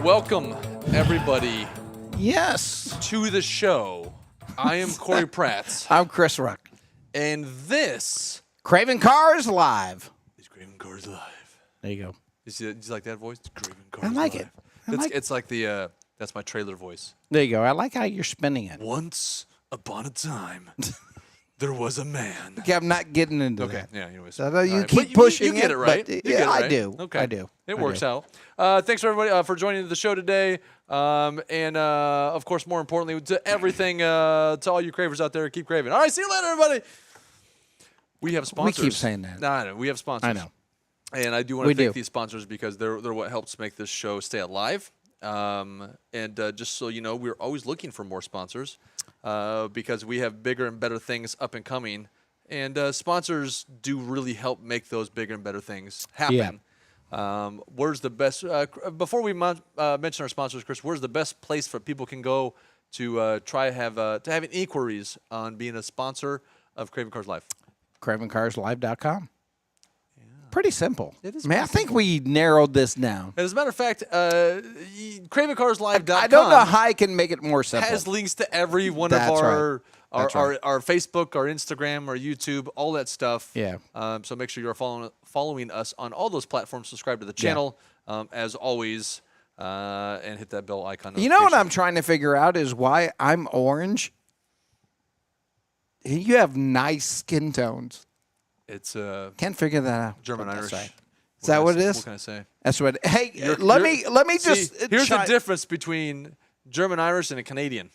Welcome, everybody. Yes. To the show. I am Corey Pratt. I'm Chris Ruck. And this Craving Cars Live. is Craving Cars Live. There you go. You like that voice? It's Craving Cars I like Live. it. It's like the that's my trailer voice. There you go. I like how you're spinning it. Once upon a time, there was a man. Okay, I'm not getting into Okay. that. Yeah. Anyways, So you right. keep But pushing You get it right. but, You yeah, get it right. I do. Okay. I do. It I works do. out. Thanks for everybody for joining the show today. And of course, more importantly, to everything, to all you cravers out there, keep craving. All right, see you later, everybody. We have sponsors. We keep saying that. No, I know. We have sponsors. I know. And I do want to thank these sponsors because they're what helps make this show stay alive. And just so you know, we're always looking for more sponsors because we have bigger and better things up and coming. And sponsors do really help make those bigger and better things happen. Yeah. Where's the best? Before we mention our sponsors, Chris, where's the best place for people can go to try to have inquiries on being a sponsor of Craving Cars Live? CravingCarsLive.com. Pretty simple. It is. Man, I think we narrowed this down. As a matter of fact, CravingCarsLive.com. I don't know how I can make it more simple. Has links to every one of our Facebook, our Instagram, our YouTube, all that stuff. Yeah. So make sure you're following us on all those platforms. Subscribe to the channel, as always, and hit that bell icon. You know what I'm trying to figure out is why I'm orange. You have nice skin tones. It's can't figure that out. German Irish. Is that what it is? What can I say? That's what. Hey, let me just. Here's the difference between German Irish and a Canadian.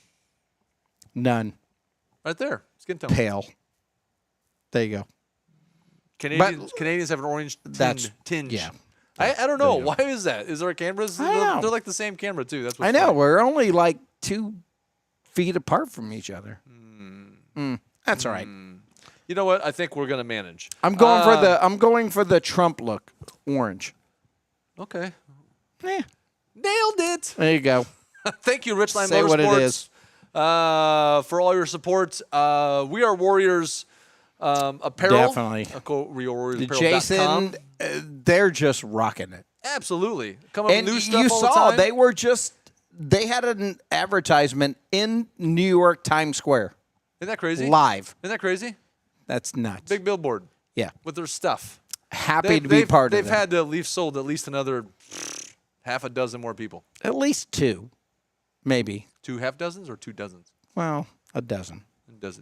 None. Right there, skin tone. Pale. There you go. Canadians have an orange tinge. Yeah. I don't know. Why is that? Is there a cameras? They're like the same camera, too. That's what's I know. funny. We're only like 2 feet apart from each other. That's all right. You know what? I think we're gonna manage. I'm going for the Trump look, orange. Okay. Yeah. Nailed it. There you go. Thank you, RICHLINE Say Motorsports, what it is. For all your support. We are Warriors apparel. Definitely. Jason, they're just rocking it. Absolutely. Coming up with new stuff you all the saw time. they had an advertisement in New York Times Square. Isn't that crazy? Live. Isn't that crazy? That's nuts. Big billboard. Yeah. With their stuff. Happy to be part of it. They've had to leave sold at least another half a dozen more people. At least 2, maybe. 2 half dozens or 2 dozens? Well, a dozen.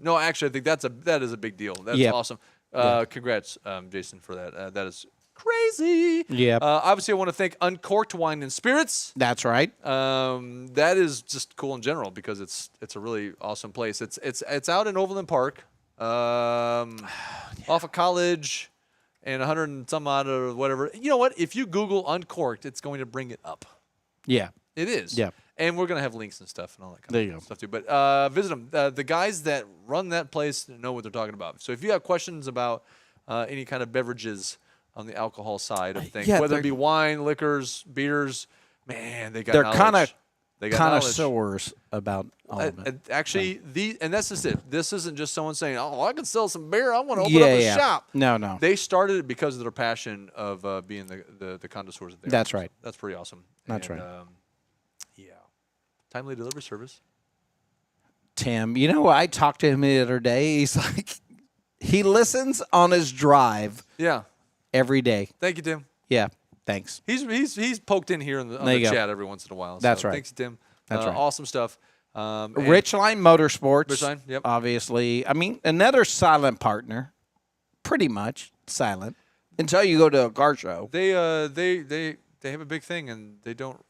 No, actually, I think that is a big deal. That's awesome. Congrats, Jason, for that. That is crazy. Yeah. Obviously, I want to thank unKCorked Wine and Spirits. That's right. That is just cool in general because it's a really awesome place. It's out in Overland Park, off of College, and 100 and some odd or whatever. You know what? If you Google unKCorked, it's going to bring it up. Yeah. It is. Yeah. And we're going to have links and stuff and all that kind of stuff too. But visit them. The guys that run that place know what they're talking about. So if you have questions about any kind of beverages on the alcohol side of things, whether it be wine, liquors, beers, man, they got knowledge. They're connoisseurs about all of it. Actually, and that's just it. This isn't just someone saying, "Oh, I can sell some beer. I want to open up a shop." No. They started it because of their passion of being the connoisseurs. That's right. That's pretty awesome. That's right. Timely delivery service. Tim, you know, I talked to him the other day. He's like, he listens on his drive. Yeah. Every day. Thank you, Tim. Yeah. Thanks. He's poked in here on the chat every once in a while. That's right. Thanks, Tim. That's right. Awesome stuff. RICHLINE Motorsports. RICHLINE, yep. Obviously. I mean, another silent partner. Pretty much silent. Until you go to a car show. They have a big thing and they don't.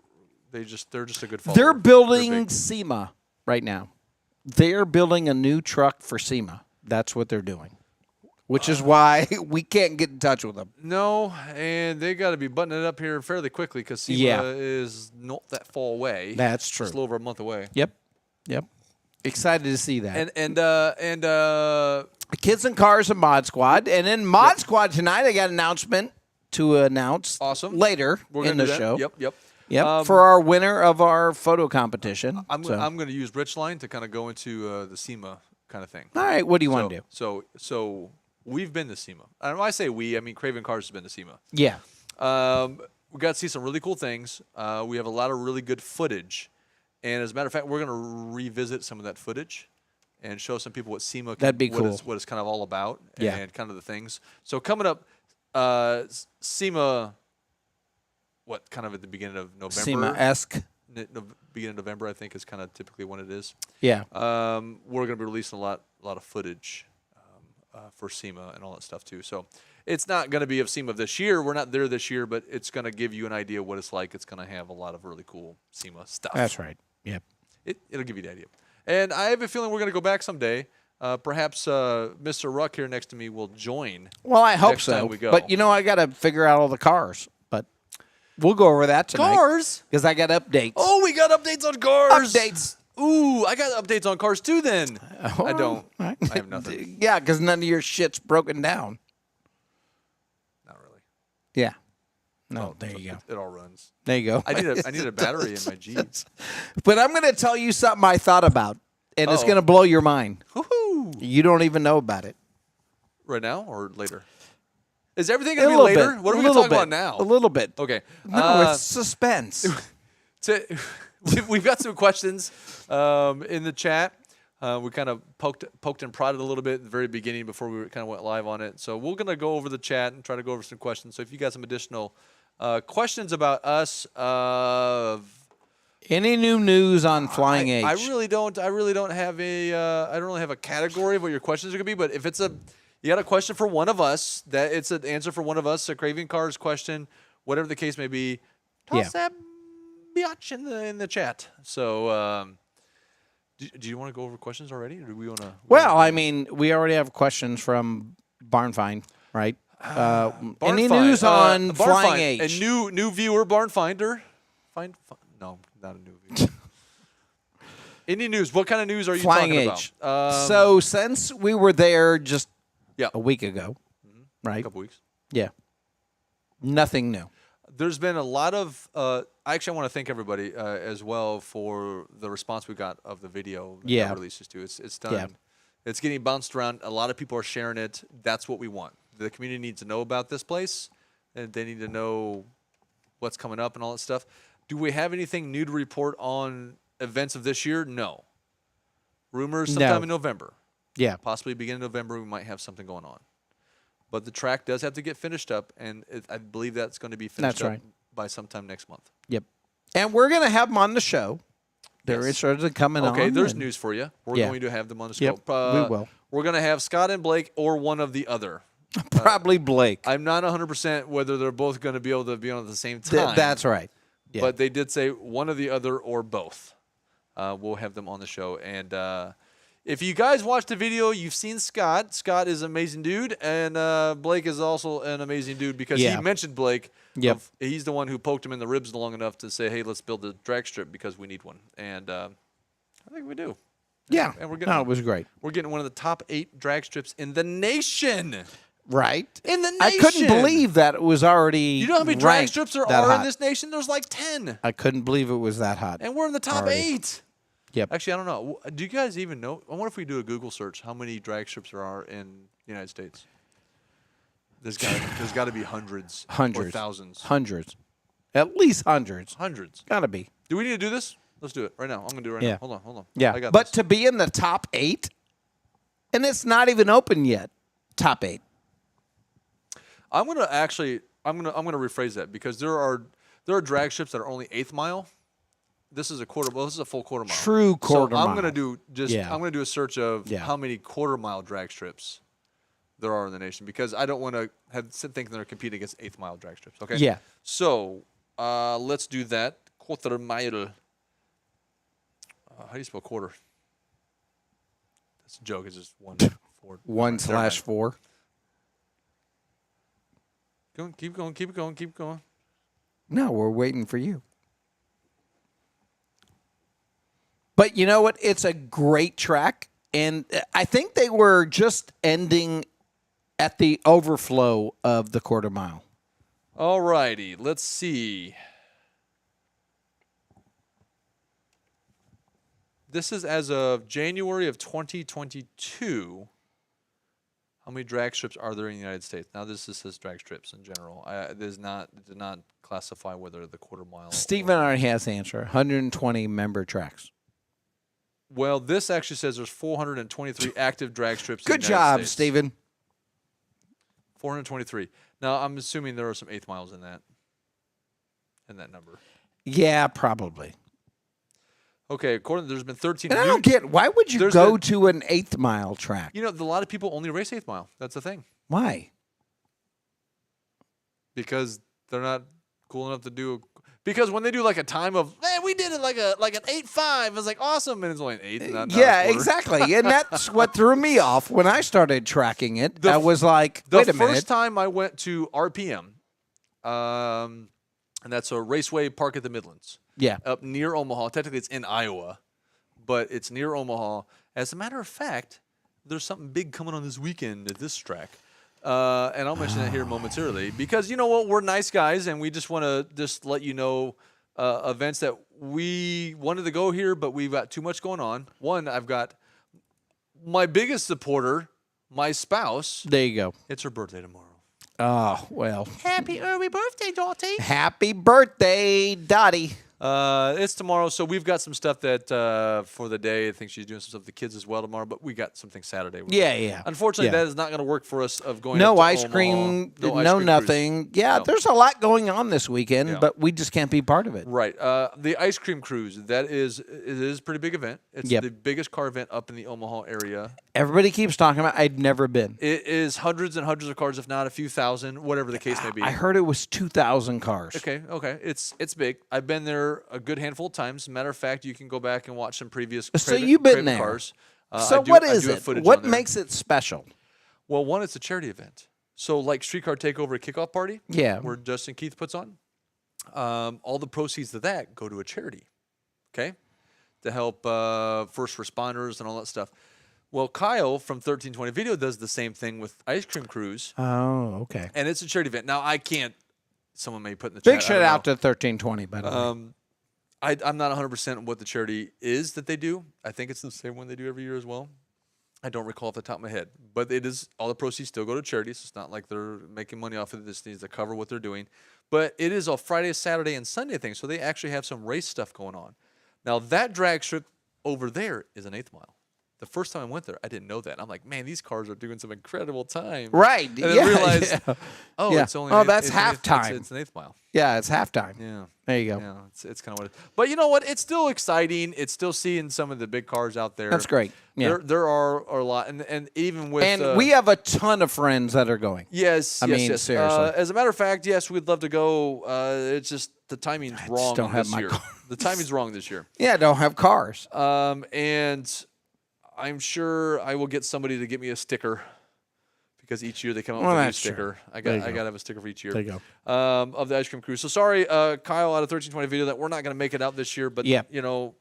They're just a good follower. They're building SEMA right now. They're building a new truck for SEMA. That's what they're doing, which is why we can't get in touch with them. No, and they got to be buttoning it up here fairly quickly because SEMA is not that far away. That's true. It's a little over a month away. Yep. Excited to see that. And Kids and Cars and Mod Squad, and then Mod Squad tonight. I got an announcement to announce. Awesome. Later in the show. Yep. For our winner of our photo competition. I'm going to use RICHLINE to kind of go into the SEMA kind of thing. All right. What do you want to do? So we've been to SEMA. And when I say we, I mean Craving Cars has been to SEMA. Yeah. we got to see some really cool things. We have a lot of really good footage. And as a matter of fact, we're going to revisit some of that footage and show some people what SEMA That'd be cool. what it's kind of all about Yeah. and kind of the things. So coming up, SEMA, what, kind of at the beginning of November? SEMA-esque. Beginning of November, I think, is kind of typically when it is. Yeah. We're going to be releasing a lot of footage for SEMA and all that stuff too. So it's not going to be of SEMA this year. We're not there this year, but it's going to give you an idea what it's like. It's going to have a lot of really cool SEMA stuff. That's right. Yep. It'll give you the idea. And I have a feeling we're going to go back someday. Perhaps Mr. Ruck here next to me will join. Well, I hope next so. time we go. But, I got to figure out all the cars. But we'll go over that tonight. Cars? Because I got updates. Oh, we got updates on cars. Updates. Ooh, I got updates on cars too then. I don't. Right. I have nothing. Yeah, because none of your shit's broken down. Not really. Yeah. No, there you go. It all runs. There you go. I need a battery in my Jeep. But I'm going to tell you something I thought about, and it's Uh-oh. going to blow your mind. Woohoo! You don't even know about it. Right now or later? Is everything A going to be little later? bit. What are A we going to little talk bit. about now? A little bit. Okay. No, it's suspense. We've got some questions in the chat. We kind of poked and prodded a little bit at the very beginning before we kind of went live on it. So we're going to go over the chat and try to go over some questions. So if you got some additional questions about us, Any new news on Flying H? I really don't have a I don't really have a category of what your questions are going to be. But if it's you got a question for one of us, that it's an answer for one of us, a Craving Cars question, whatever the case may be, toss that biatch in the chat. So, do you want to go over questions already, or do we want to? Well, I mean, we already have questions from Barn Find, right? Any news on Flying H? A new viewer, Barn Finder. No, not a new viewer. Any news? What kind of news are you Flying talking H. about? So since we were there just a week ago, right? A couple weeks. Yeah. Nothing new. There's been a lot of. I want to thank everybody as well for the response we got of the video that releases too. It's done. Yeah. It's getting bounced around. A lot of people are sharing it. That's what we want. The community needs to know about this place, and they need to know what's coming up and all that stuff. Do we have anything new to report on events of this year? No. Rumors sometime in November. Yeah. Possibly beginning of November, we might have something going on. But the track does have to get finished up, and I believe that's going to be finished up by sometime next month. Yep. And we're going to have them on the show. They're interested in coming on. Okay, there's news for you. We're going to have them on the show. Yep, we will. We're going to have Scott and Blake or one of the other. Probably Blake. I'm not 100% whether they're both going to be able to be on at the same time. That's right. Yeah. But they did say one of the other or both. We'll have them on the show. And if you guys watched the video, you've seen Scott. Scott is an amazing dude. And Blake is also an amazing dude because he mentioned Blake. Yep. He's the one who poked him in the ribs long enough to say, hey, let's build a drag strip because we need one. And I think we do. Yeah. And we're getting, it was great. We're getting one of the top 8 drag strips in the nation. Right. In the nation. I couldn't believe that it was already. You know how many drag strips there are in this nation? There's like 10. I couldn't believe it was that hot. And we're in the top 8. Yep. Actually, I don't know. Do you guys even know? I wonder if we do a Google search how many drag strips there are in the United States. There's got to be hundreds. Or thousands. Hundreds. At least hundreds. Hundreds. Got to be. Do we need to do this? Let's do it right now. I'm going to do it right now. Hold on. Yeah. I got but this. to be in the top 8, and it's not even open yet. Top 8. I'm going to rephrase that because there are drag strips that are only 1/8 mile. This is a quarter. Well, this is a full quarter mile. True quarter mile. I'm going to do I'm going to do a search of how many quarter mile drag strips there are in the nation because I don't want to think they're competing against 1/8 mile drag strips. Okay. Yeah. So let's do that. Quarter mile. How do you spell quarter? That's a joke. It's just 1/4. 1/4. Keep going. No, we're waiting for you. But you know what? It's a great track. And I think they were just ending at the overflow of the quarter mile. All righty. Let's see. This is as of January of 2022. how many drag strips are there in the United States? Now this just says drag strips in general. It does not classify whether the quarter mile. Steven already has the answer. 120 member tracks. Well, this actually says there's 423 active drag strips. Good in the United job, States. Steven. 423. Now I'm assuming there are some eighth miles in that number. Yeah, probably. Okay, there's been 13. And I don't get, why would you go to an 8th mile track? You know, a lot of people only race 8th mile. That's the thing. Why? Because they're not cool enough to do. Because when they do like a time of, man, we did it like an 8.5. It's like awesome, and it's only an 8th. Not exactly. And that's what threw me off when I started tracking it. I was like, wait a minute. The first time I went to RPM, and that's a raceway park at the Midlands. Yeah. Up near Omaha. Technically, it's in Iowa, but it's near Omaha. As a matter of fact, there's something big coming on this weekend at this track. And I'll mention that here momentarily because, you know what, we're nice guys, and we just want to just let you know events that we wanted to go here, but we've got too much going on. One, I've got my biggest supporter, my spouse. There you go. It's her birthday tomorrow. Oh, well. Happy early birthday, Dottie. Happy birthday, Dottie. It's tomorrow, so we've got some stuff that for the day. I think she's doing some stuff with the kids as well tomorrow, but we got something Saturday. Yeah. Unfortunately, that is not going to work for us of going no up to ice Omaha. cream, No no nothing. Cruise. Yeah, No. there's a lot going on this weekend, but we just can't be part of it. Right. The ice cream cruise, it is a pretty big event. It's the biggest car event up in the Omaha area. Everybody keeps talking about it. I'd never been. It is hundreds and hundreds of cars, if not a few thousand, whatever the case may be. I heard it was 2,000 cars. Okay. It's big. I've been there a good handful of times. Matter of fact, you can go back and watch some previous you've been there. Cars. So what is it? What makes it special? Well, one, it's a charity event. So like Streetcar Takeover at Kickoff Party, where Justin Keith puts on, all the proceeds of that go to a charity, okay, to help first responders and all that stuff. Well, Kyle from 1320 Video does the same thing with Ice Cream Cruise. Oh, okay. And it's a charity event. Now, I can't, someone may put in the chat. Big shout out to 1320, by the way. I'm not 100% on what the charity is that they do. I think it's the same one they do every year as well. I don't recall off the top of my head. But it is, all the proceeds still go to charities. It's not like they're making money off of this. Needs to cover what they're doing. But it is a Friday, Saturday, and Sunday thing. So they actually have some race stuff going on. Now, that drag strip over there is an 8th mile. The first time I went there, I didn't know that. I'm like, man, these cars are doing some incredible time. Right. And I realized, it's only that's halftime. It's an 8th mile. Yeah, it's halftime. Yeah. There you go. Yeah, it's kind of what it is. But you know what? It's still exciting. It's still seeing some of the big cars out there. That's great. Yeah. There are a lot. And even with... And we have a ton of friends that are going. Yes. I mean, seriously. As a matter of fact, yes, we'd love to go. It's just the timing's wrong this year. The timing's wrong this year. Yeah, I don't have cars. And I'm sure I will get somebody to get me a sticker because each year they come out with a new sticker. I got to have a sticker for each year. There you go. Of the Ice Cream Cruise. So sorry, Kyle, out of 1320 Video, that we're not going to make it out this year. But, you know,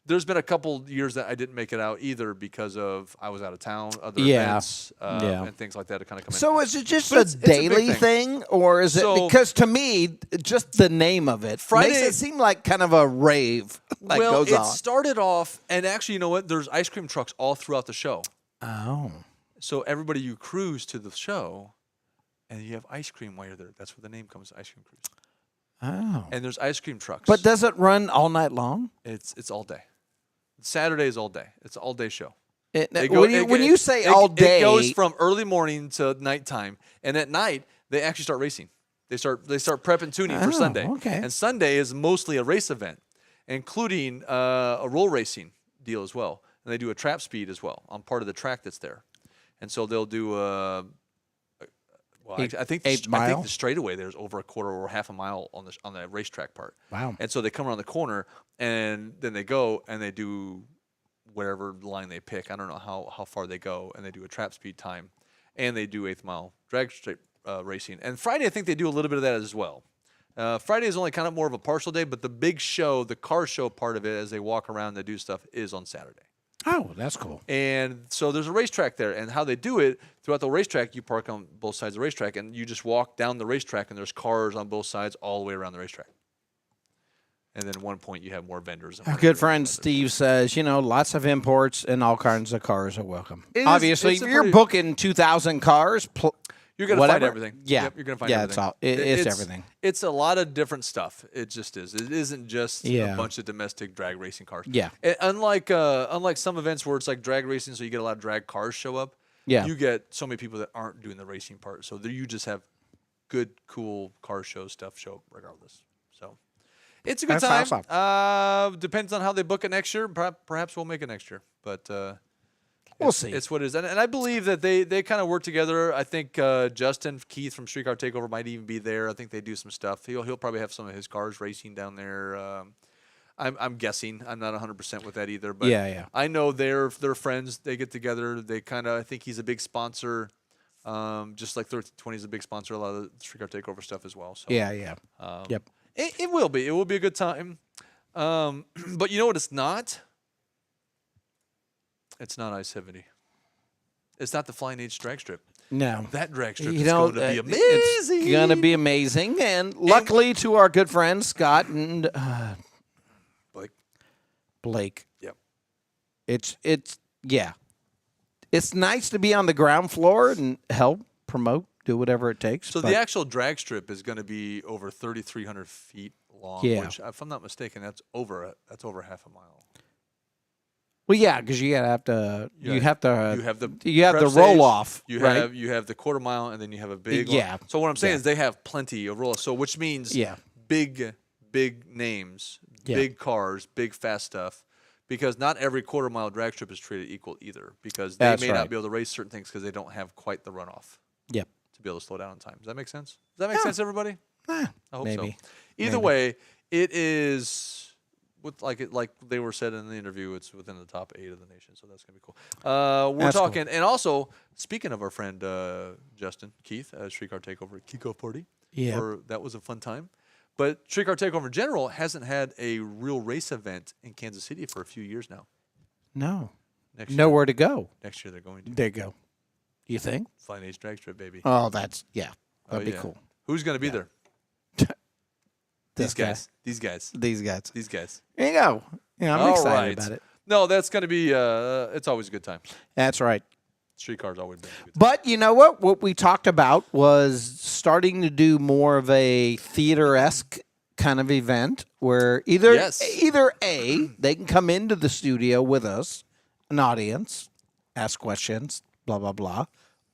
there's been a couple years that I didn't make it out either because of I was out of town, other events, and things like that to kind of come in. So is it just a daily thing, or is it because to me, just the name of it makes it seem like kind of a rave that goes on. It started off, and actually, you know what? There's ice cream trucks all throughout the show. Oh. So everybody, you cruise to the show, and you have ice cream while you're there. That's where the name comes, Ice Cream Cruise. Oh. And there's ice cream trucks. But does it run all night long? It's all day. Saturday is all day. It's an all-day show. When you say all day, it goes from early morning to nighttime, and at night they actually start racing. They start prep and tuning for Sunday. Okay. And Sunday is mostly a race event, including a roll racing deal as well. And they do a trap speed as well on part of the track that's there. And so they'll do I think the straightaway there's over a quarter or half a mile on the racetrack part. Wow. And so they come around the corner and then they go and they do whatever line they pick. I don't know how far they go, and they do a trap speed time, and they do 8th mile drag strip racing. And Friday, I think they do a little bit of that as well. Friday is only kind of more of a partial day, but the big show, the car show part of it, as they walk around, they do stuff, is on Saturday. Oh, that's cool. And so there's a racetrack there, and how they do it, throughout the racetrack, you park on both sides of the racetrack, and you just walk down the racetrack, and there's cars on both sides all the way around the racetrack. And then at one point you have more vendors. Our good friend Steve says, lots of imports and all kinds of cars are welcome. It's Obviously, if you're booking 2,000 cars, you're going to find everything. Yeah. Yep, you're going to find everything. It's all. It's everything. It's a lot of different stuff. It just is. It isn't just a bunch of domestic drag racing cars. Yeah. Unlike some events where it's like drag racing, so you get a lot of drag cars show up. Yeah. You get so many people that aren't doing the racing part. So there you just have good, cool car show stuff show up regardless. So it's a good time. Awesome. Depends on how they book it next year. Perhaps we'll make it next year. But we'll see. It's what it is. And I believe that they kind of work together. I think Justin Keith from Streetcar Takeover might even be there. I think they do some stuff. He'll probably have some of his cars racing down there. I'm guessing. I'm not 100% with that either. But yeah. I know they're friends. They get together. They I think he's a big sponsor. Just like 1320 is a big sponsor of a lot of the Streetcar Takeover stuff as well. So Yeah. Yep. It will be. It will be a good time. But you know what it's not? It's not I-70. It's not the Flying H drag strip. No. That drag strip is going to be amazing. It's going to be amazing. And luckily to our good friends, Scott and Blake. Yep. It's nice to be on the ground floor and help promote, do whatever it takes. So the actual drag strip is going to be over 3,300 feet long, which, if I'm not mistaken, that's over half a mile. Well, yeah, because you have the prep roll stage, off. You right? have the quarter mile, and then you have a big. Yeah. One. So what I'm saying is they have plenty of roll off. So which means big names, big cars, big fast stuff. Because not every quarter mile drag strip is treated equal either. Because they may not be able to race certain things because they don't have quite the runoff. Yep. To be able to slow down in time. Does that make sense? Does that make sense, everybody? I hope maybe. so. Either way, it is. Like they were said in the interview, it's within the top 8 of the nation, so that's gonna be cool. We're talking, cool. And also speaking of our friend Justin Keith, Streetcar Takeover Kickoff Party. Yeah, that was a fun time. But Streetcar Takeover in general hasn't had a real race event in Kansas City for a few years now. No, nowhere to go. Next year they're going to. There you go. You think? Flying H drag strip, baby. Oh, that'd be cool. Who's gonna be there? These guys. There you go. I'm excited about it. No, that's going to be, it's always a good time. That's right. Streetcar's always been a good time. But you know what? What we talked about was starting to do more of a theater-esque kind of event where either they can come into the studio with us, an audience, ask questions, blah, blah, blah,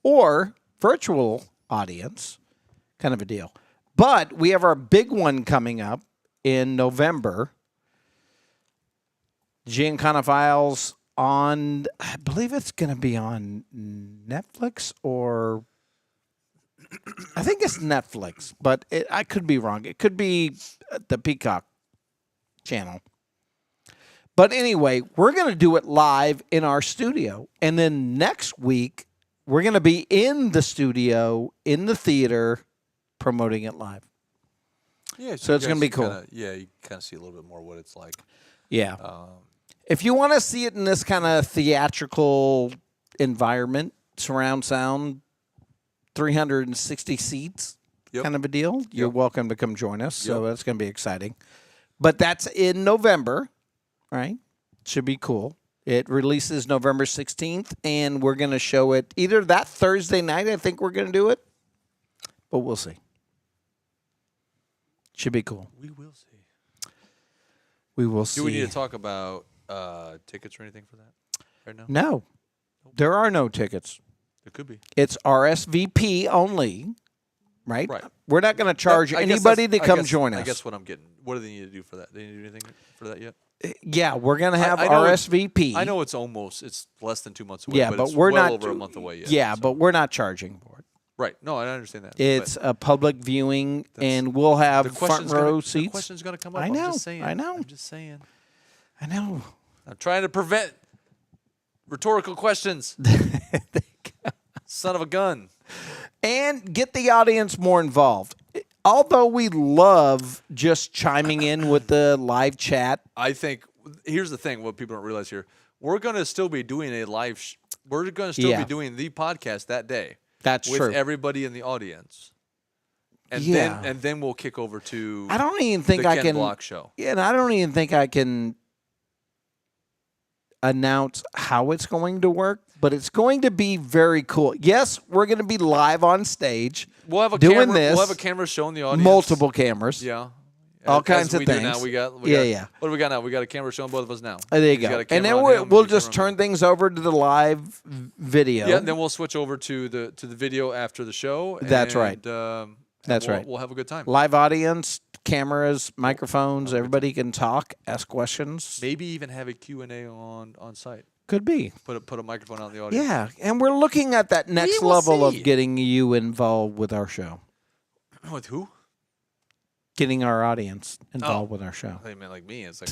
or virtual audience kind of a deal. But we have our big one coming up in November. Giancana Files on, I believe it's going to be on Netflix or I think it's Netflix, but I could be wrong. It could be the Peacock channel. But anyway, we're going to do it live in our studio. And then next week, we're going to be in the studio, in the theater, promoting it live. Yeah, so it's going to be cool. You kind of see a little bit more what it's like. Yeah. If you want to see it in this kind of theatrical environment, surround sound, 360 seats kind of a deal, you're welcome to come join us. So that's going to be exciting. But that's in November, right? Should be cool. It releases November 16th, and we're going to show it either that Thursday night, I think we're going to do it, but we'll see. Should be cool. We will see. We will see. Do we need to talk about tickets or anything for that right now? No. There are no tickets. There could be. It's RSVP only, right? Right. We're not going to charge anybody to come join us. I guess what I'm getting. What do they need to do for that? They need to do anything for that yet? Yeah, we're going to have RSVP. I know it's less than 2 months away. Yeah, but we're well not over a month away yet. Yeah, but we're not charging for it. Right. No, I understand that. It's a public viewing, and we'll have front row seats. The question's going to come up. I know. I'm just saying. I know. I'm just saying. I know. I'm trying to prevent rhetorical questions. Son of a gun. And get the audience more involved. Although we love just chiming in with the live chat. I think, here's the thing, what people don't realize here. We're going to still be doing a live, we're going to still be doing the podcast that day. That's with true. Everybody in the audience. and then we'll kick over to. I don't even think the I Ken can. Block show. Yeah, and I don't even think I can announce how it's going to work, but it's going to be very cool. Yes, we're going to be live on stage. We'll have a doing camera. this. We'll have a camera showing the audience. Multiple cameras. Yeah. All kinds of we things. Do now. We got. What do we got now? We got a camera showing both of us now. There you go. And then we'll just turn things over to the live video. Yeah, and then we'll switch over to the video after the show. That's right. That's right. We'll have a good time. Live audience, cameras, microphones. Everybody can talk, ask questions. Maybe even have a Q&A on site. Could be. Put a microphone out in the audience. Yeah, and we're looking at that next level of getting you involved with our show. With who? Getting our audience involved with our show. I mean, like me. It's like,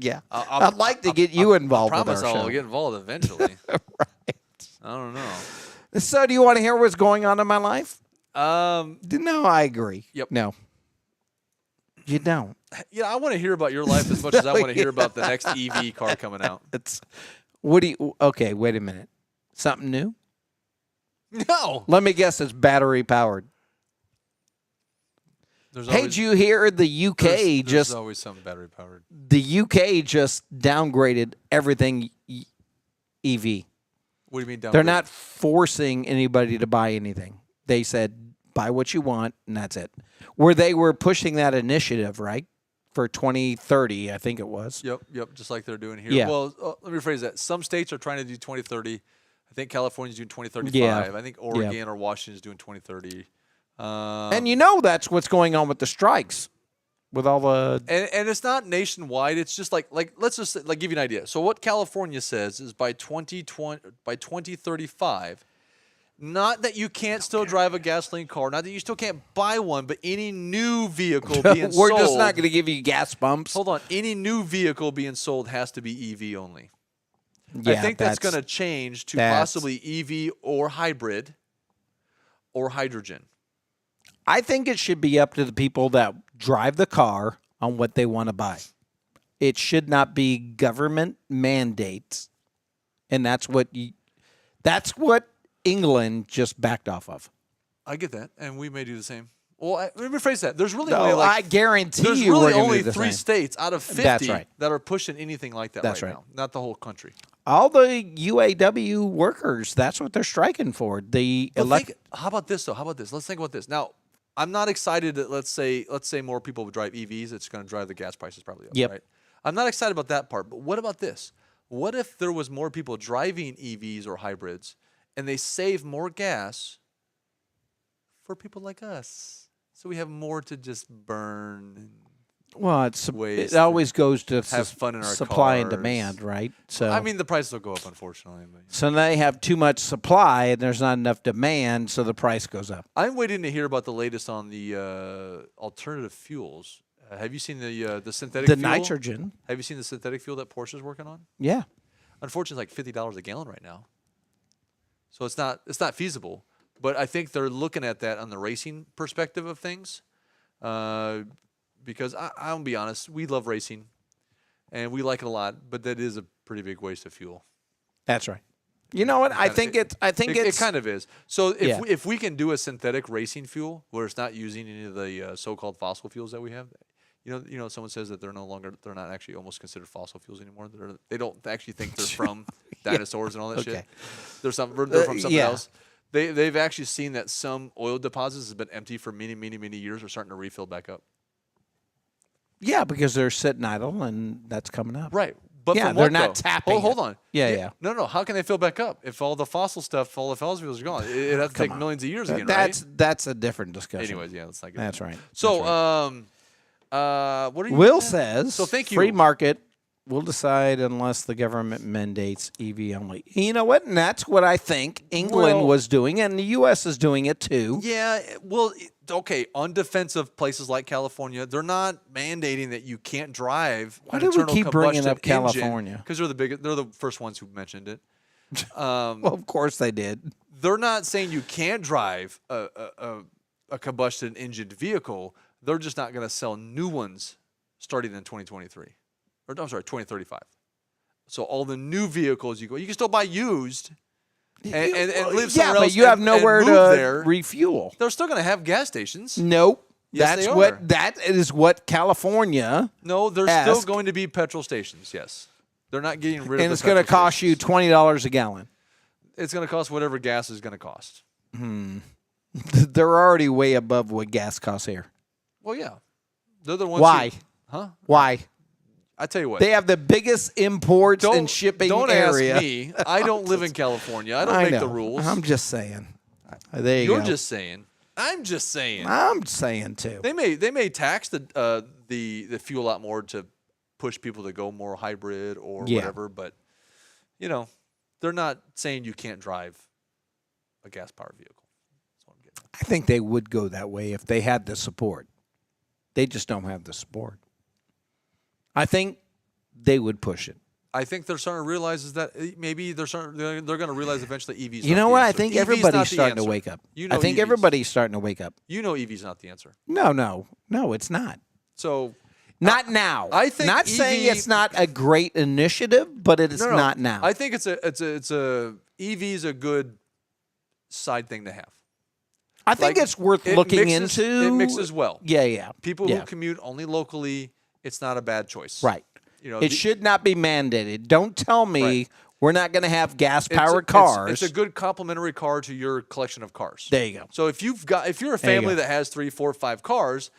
yeah. I'd like to get you involved with our show. I promise I'll get involved eventually. Right. I don't know. So, do you want to hear what's going on in my life? No, I agree. Yep. No. You don't. Yeah, I want to hear about your life as much as I want to hear about the next EV car coming out. Okay, wait a minute. Something new? No. Let me guess, it's battery powered. Did you hear the UK there's always something battery powered. The UK just downgraded everything EV. What do you mean downgraded? They're not forcing anybody to buy anything. They said buy what you want and that's it. Where they were pushing that initiative, right? For 2030, I think it was. Yep, just like they're doing here. Yeah. Well, let me rephrase that. Some states are trying to do 2030. I think California's doing 2035. Yeah. I think Oregon or Washington's doing 2030. And that's what's going on with the strikes, with all the and it's not nationwide. It's just like let's just give you an idea. So what California says is by 2035, not that you can't still drive a gasoline car, not that you still can't buy one, but any new vehicle being sold. We're just not going to give you gas pumps. Hold on, any new vehicle being sold has to be EV only. Yeah, I think that's going to change to possibly EV or hybrid or hydrogen. I think it should be up to the people that drive the car on what they want to buy. It should not be government mandates. And that's what England just backed off of. I get that, and we may do the same. Well, let me rephrase that. There's really I guarantee there's you really we're only do the 3 same. states out of 50 that are pushing anything like that right now. Not the whole country. All the UAW workers, that's what they're striking for. How about this, though? How about this? Let's think about this. Now, I'm not excited that let's say more people would drive EVs. It's going to drive the gas prices probably up, right? I'm not excited about that part. But what about this? What if there was more people driving EVs or hybrids and they save more gas for people like us? So we have more to just burn. Well, it always goes to have fun in our supply cars. and demand, right? So I mean, the prices will go up, unfortunately. But. So they have too much supply and there's not enough demand, so the price goes up. I'm waiting to hear about the latest on the alternative fuels. Have you seen the synthetic fuel? The nitrogen. Have you seen the synthetic fuel that Porsche's working on? Yeah. Unfortunately, it's like $50 a gallon right now. So it's not feasible. But I think they're looking at that on the racing perspective of things. Because I'll be honest, we love racing, and we like it a lot. But that is a pretty big waste of fuel. That's right. You know what? I think it kind of is. So if we can do a synthetic racing fuel where it's not using any of the so-called fossil fuels that we have, you know, someone says that they're not actually almost considered fossil fuels anymore. They don't actually think they're from dinosaurs and all that shit. They're from something else. They've actually seen that some oil deposits have been empty for many, many, many years are starting to refill back up. Yeah, because they're sitting idle, and that's coming up. Right. But they're not tapping. Hold on. Yeah. No. How can they fill back up if all the fossil stuff, all the fossil fuels are gone? It has to take millions of years again, right? That's a different discussion. Anyways, let's not get That's right. So, what are you? Will says, so thank you. Free market will decide unless the government mandates EV only. You know what? And that's what I think England was doing, and the U.S. is doing it too. Yeah. Well, okay. On defensive places like California, they're not mandating that you can't drive. Why do we keep bringing up California? Because they're the first ones who mentioned it. Well, of course they did. They're not saying you can't drive a combustion engined vehicle. They're just not going to sell new ones starting in 2023. Or I'm sorry, 2035. So all the new vehicles you can still buy used. and live somewhere yeah, else. but you have nowhere to there, refuel. They're still going to have gas stations. Nope. Yes, That is what California. No, there's still going to be petrol stations. Yes, they're not getting rid of. And it's going to cost you $20 a gallon. It's going to cost whatever gas is going to cost. They're already way above what gas costs here. Well, yeah, they're the ones. Why? Why? I tell you what. They have the biggest imports and shipping area. Don't ask me. I don't live in California. I don't make the rules. I'm just saying. There you go. You're just saying. I'm just saying. I'm saying too. They may tax the fuel a lot more to push people to go more hybrid or whatever, but they're not saying you can't drive a gas powered vehicle. That's what I'm getting at. I think they would go that way if they had the support. They just don't have the support. I think they would push it. I think they're starting to realize that maybe they're going to realize eventually EVs. You know what? I think everybody's starting to wake up. I think everybody's starting to wake up. EV's not the answer. No, it's not. So not now. I think not saying it's not a great initiative, but it is not now. I think EV's a good side thing to have. I think it's worth looking into. It mixes well. Yeah. People who commute only locally, it's not a bad choice. Right. It should not be mandated. Don't tell me we're not going to have gas-powered cars. It's a good complementary car to your collection of cars. There you go. So if you're a family that has 3, 4, 5 cars,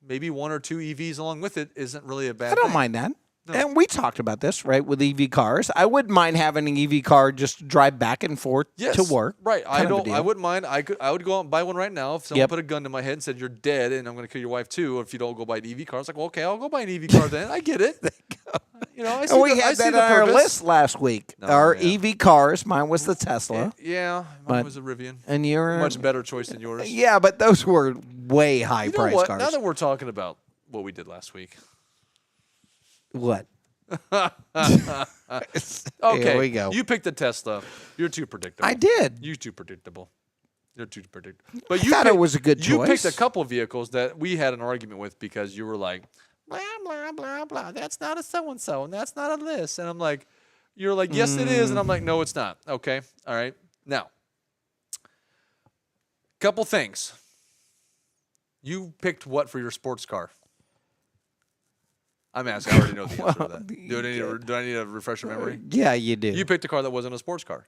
maybe 1 or 2 EVs along with it isn't really a bad thing. I don't mind that. No. And we talked about this, right, with EV cars. I wouldn't mind having an EV car just drive back and forth to work. Right. I wouldn't mind. I would go out and buy one right now. If someone put a gun to my head and said, "You're dead and I'm going to kill your wife too if you don't go buy an EV car." I was like, "Well, okay, I'll go buy an EV car then." I get it. I see we had that on our list last week. Our EV cars. Mine was the Tesla. Mine was a Rivian. And you're much better choice than yours. Yeah, but those were way high price cars. Now that we're talking about what we did last week. What? Okay, here we go. You picked the Tesla. You're too predictable. I did. You're too predictable. You're too predictable. But I thought it was a good choice. You picked a couple of vehicles that we had an argument with because you were like, blah, blah, blah, blah. That's not a so-and-so, and that's not a this. And I'm like, you're like, yes, it is. And I'm like, no, it's not. Okay. All right. Now, couple things. You picked what for your sports car? I'm asking. I already know the answer to that. Do I need a refresher memory? Yeah, you do. You picked a car that wasn't a sports car.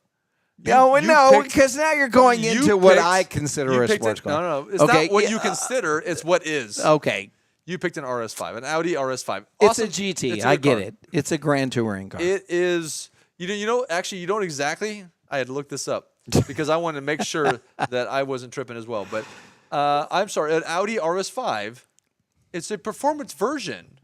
No, because now you're going into what I consider a sports car. No. It's not what you consider. It's what is. Okay. You picked an RS5, an Audi RS5. Awesome. It's a GT. I get it. It's a Grand Touring car. It is. Actually, you don't exactly. I had to look this up because I wanted to make sure that I wasn't tripping as well. But I'm sorry, an Audi RS5. It's a performance version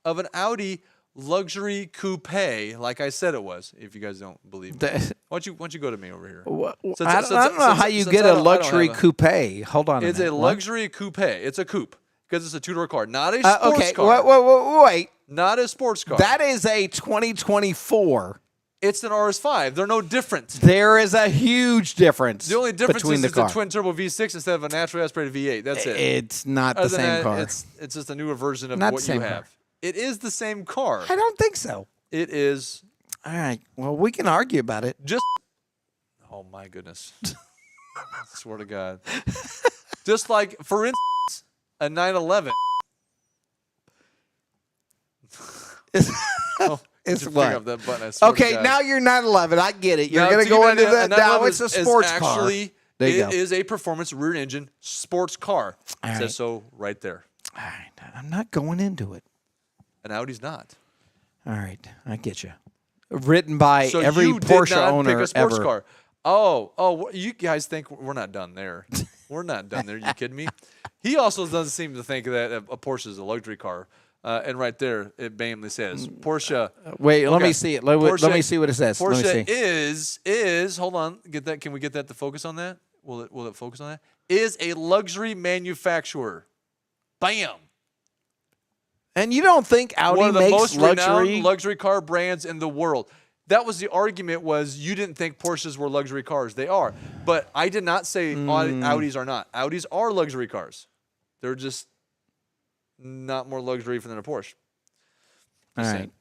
of an Audi luxury coupe, like I said it was. If you guys don't believe me, why don't you go to me over here? I don't know how you get a luxury coupe. Hold on. It's a luxury coupe. It's a coupe because it's a 2-door car, not a sports car. Wait. Not a sports car. That is a 2024. It's an RS5. They're no different. There is a huge difference. The only difference between is the it's a twin turbo V6 instead of a naturally aspirated V8. That's it. It's not the same car. It's just a newer version of what you have. It is the same car. I don't think so. It is. All right. Well, we can argue about it. Oh my goodness. I swear to God. Just like, for instance, a 911. It's what? That button, okay, now you're 911. I get it. You're going to go into that. Now it's a sports car. It is a performance rear engine sports car. It says so right there. All right. I'm not going into it. An Audi's not. All right. I get you. Written by so every you Porsche did not owner pick a sports ever. Car. Oh, you guys think we're not done there. We're not done there. You kidding me? He also doesn't seem to think that a Porsche is a luxury car. And right there, it bamely says Porsche. Wait, let me see it. Let me see what it says. Porsche is hold on, get that. Can we get that to focus on that? Will it focus on that? Is a luxury manufacturer. Bam. And you don't think Audi one of the makes most renowned luxury car brands in the world? That was the argument. Was you didn't think Porsches were luxury cars? They are, but I did not say Audis are not. Audis are luxury cars. They're just not more luxury than a Porsche. All right.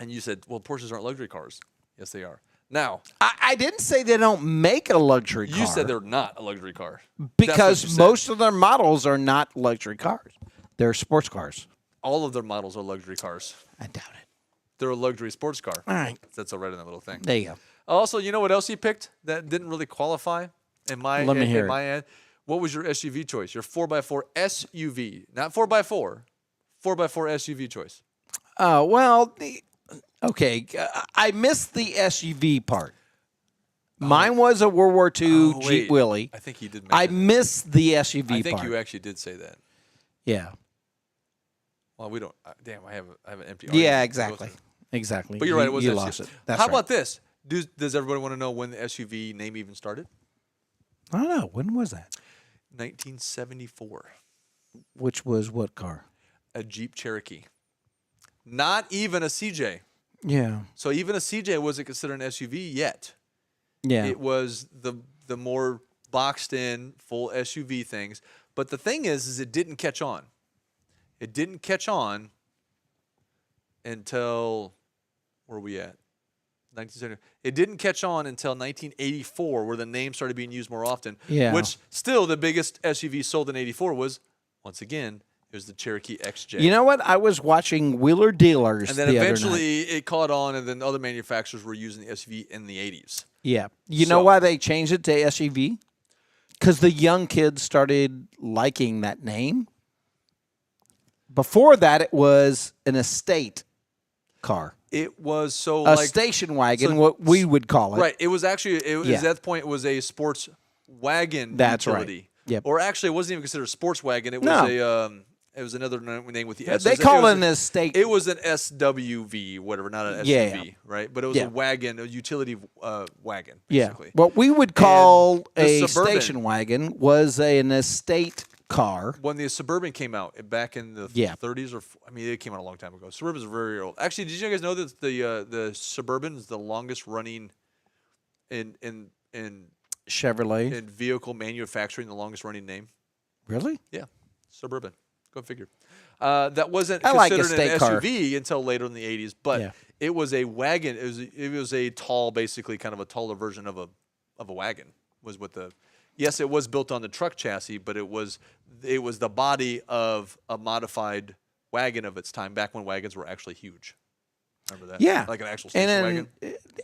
And you said, well, Porsches aren't luxury cars. Yes, they are. Now, I didn't say they don't make a luxury car. you said they're not a luxury car. Because most of their models are not luxury cars. They're sports cars. All of their models are luxury cars. I doubt it. They're a luxury sports car. All right. That's all right in that little thing. There you go. Also, you know what else you picked that didn't really qualify in my end? What was your SUV choice? Your 4x4 SUV, not 4x4. 4x4 SUV choice. Well, okay. I missed the SUV part. Mine was a World War II Jeep Willie. I think he did. I missed the SUV part. I think you actually did say that. Yeah. Well, we don't. Damn, I have an empty. Yeah, exactly. Exactly. But you're right. It was you SUV. lost it. That's How right. about this? Does everybody want to know when the SUV name even started? I don't know. When was that? 1974. Which was what car? A Jeep Cherokee. Not even a CJ. Yeah. So even a CJ wasn't considered an SUV yet. Yeah. It was the more boxed in full SUV things. But the thing is it didn't catch on. It didn't catch on until, where are we at? 1970. It didn't catch on until 1984, where the name started being used more often. Yeah. Which still the biggest SUV sold in '84 was, once again, it was the Cherokee XJ. You know what? I was watching Wheeler Dealers and then the eventually other night. it caught on, and then other manufacturers were using the SUV in the '80s. Yeah. You know why they changed it to SUV? Because the young kids started liking that name. Before that, it was an estate car. It was a station wagon, what we would call it. Right. It was actually, at that point, it was a sports wagon utility. Right. Yep. Or actually, it wasn't even considered a sports wagon. It was it was another name with the S. They call it an estate. It was an SWV, whatever, not an SUV, right? But it was a wagon, a utility wagon, basically. Yeah. What we would call a Suburban, station wagon was an estate car. When the Suburban came out back in the 30s, it came out a long time ago. Suburbans are very old. Actually, did you guys know that the Suburban is the longest running in Chevrolet in vehicle manufacturing, the longest running name? Really? Yeah, Suburban. Go figure. That wasn't considered an SUV until later in the 80s, but it was a wagon. It was a tall, basically kind of a taller version of a wagon. Was what the yes, it was built on the truck chassis, but it was the body of a modified wagon of its time, back when wagons were actually huge. Remember that? Yeah, like an actual station wagon.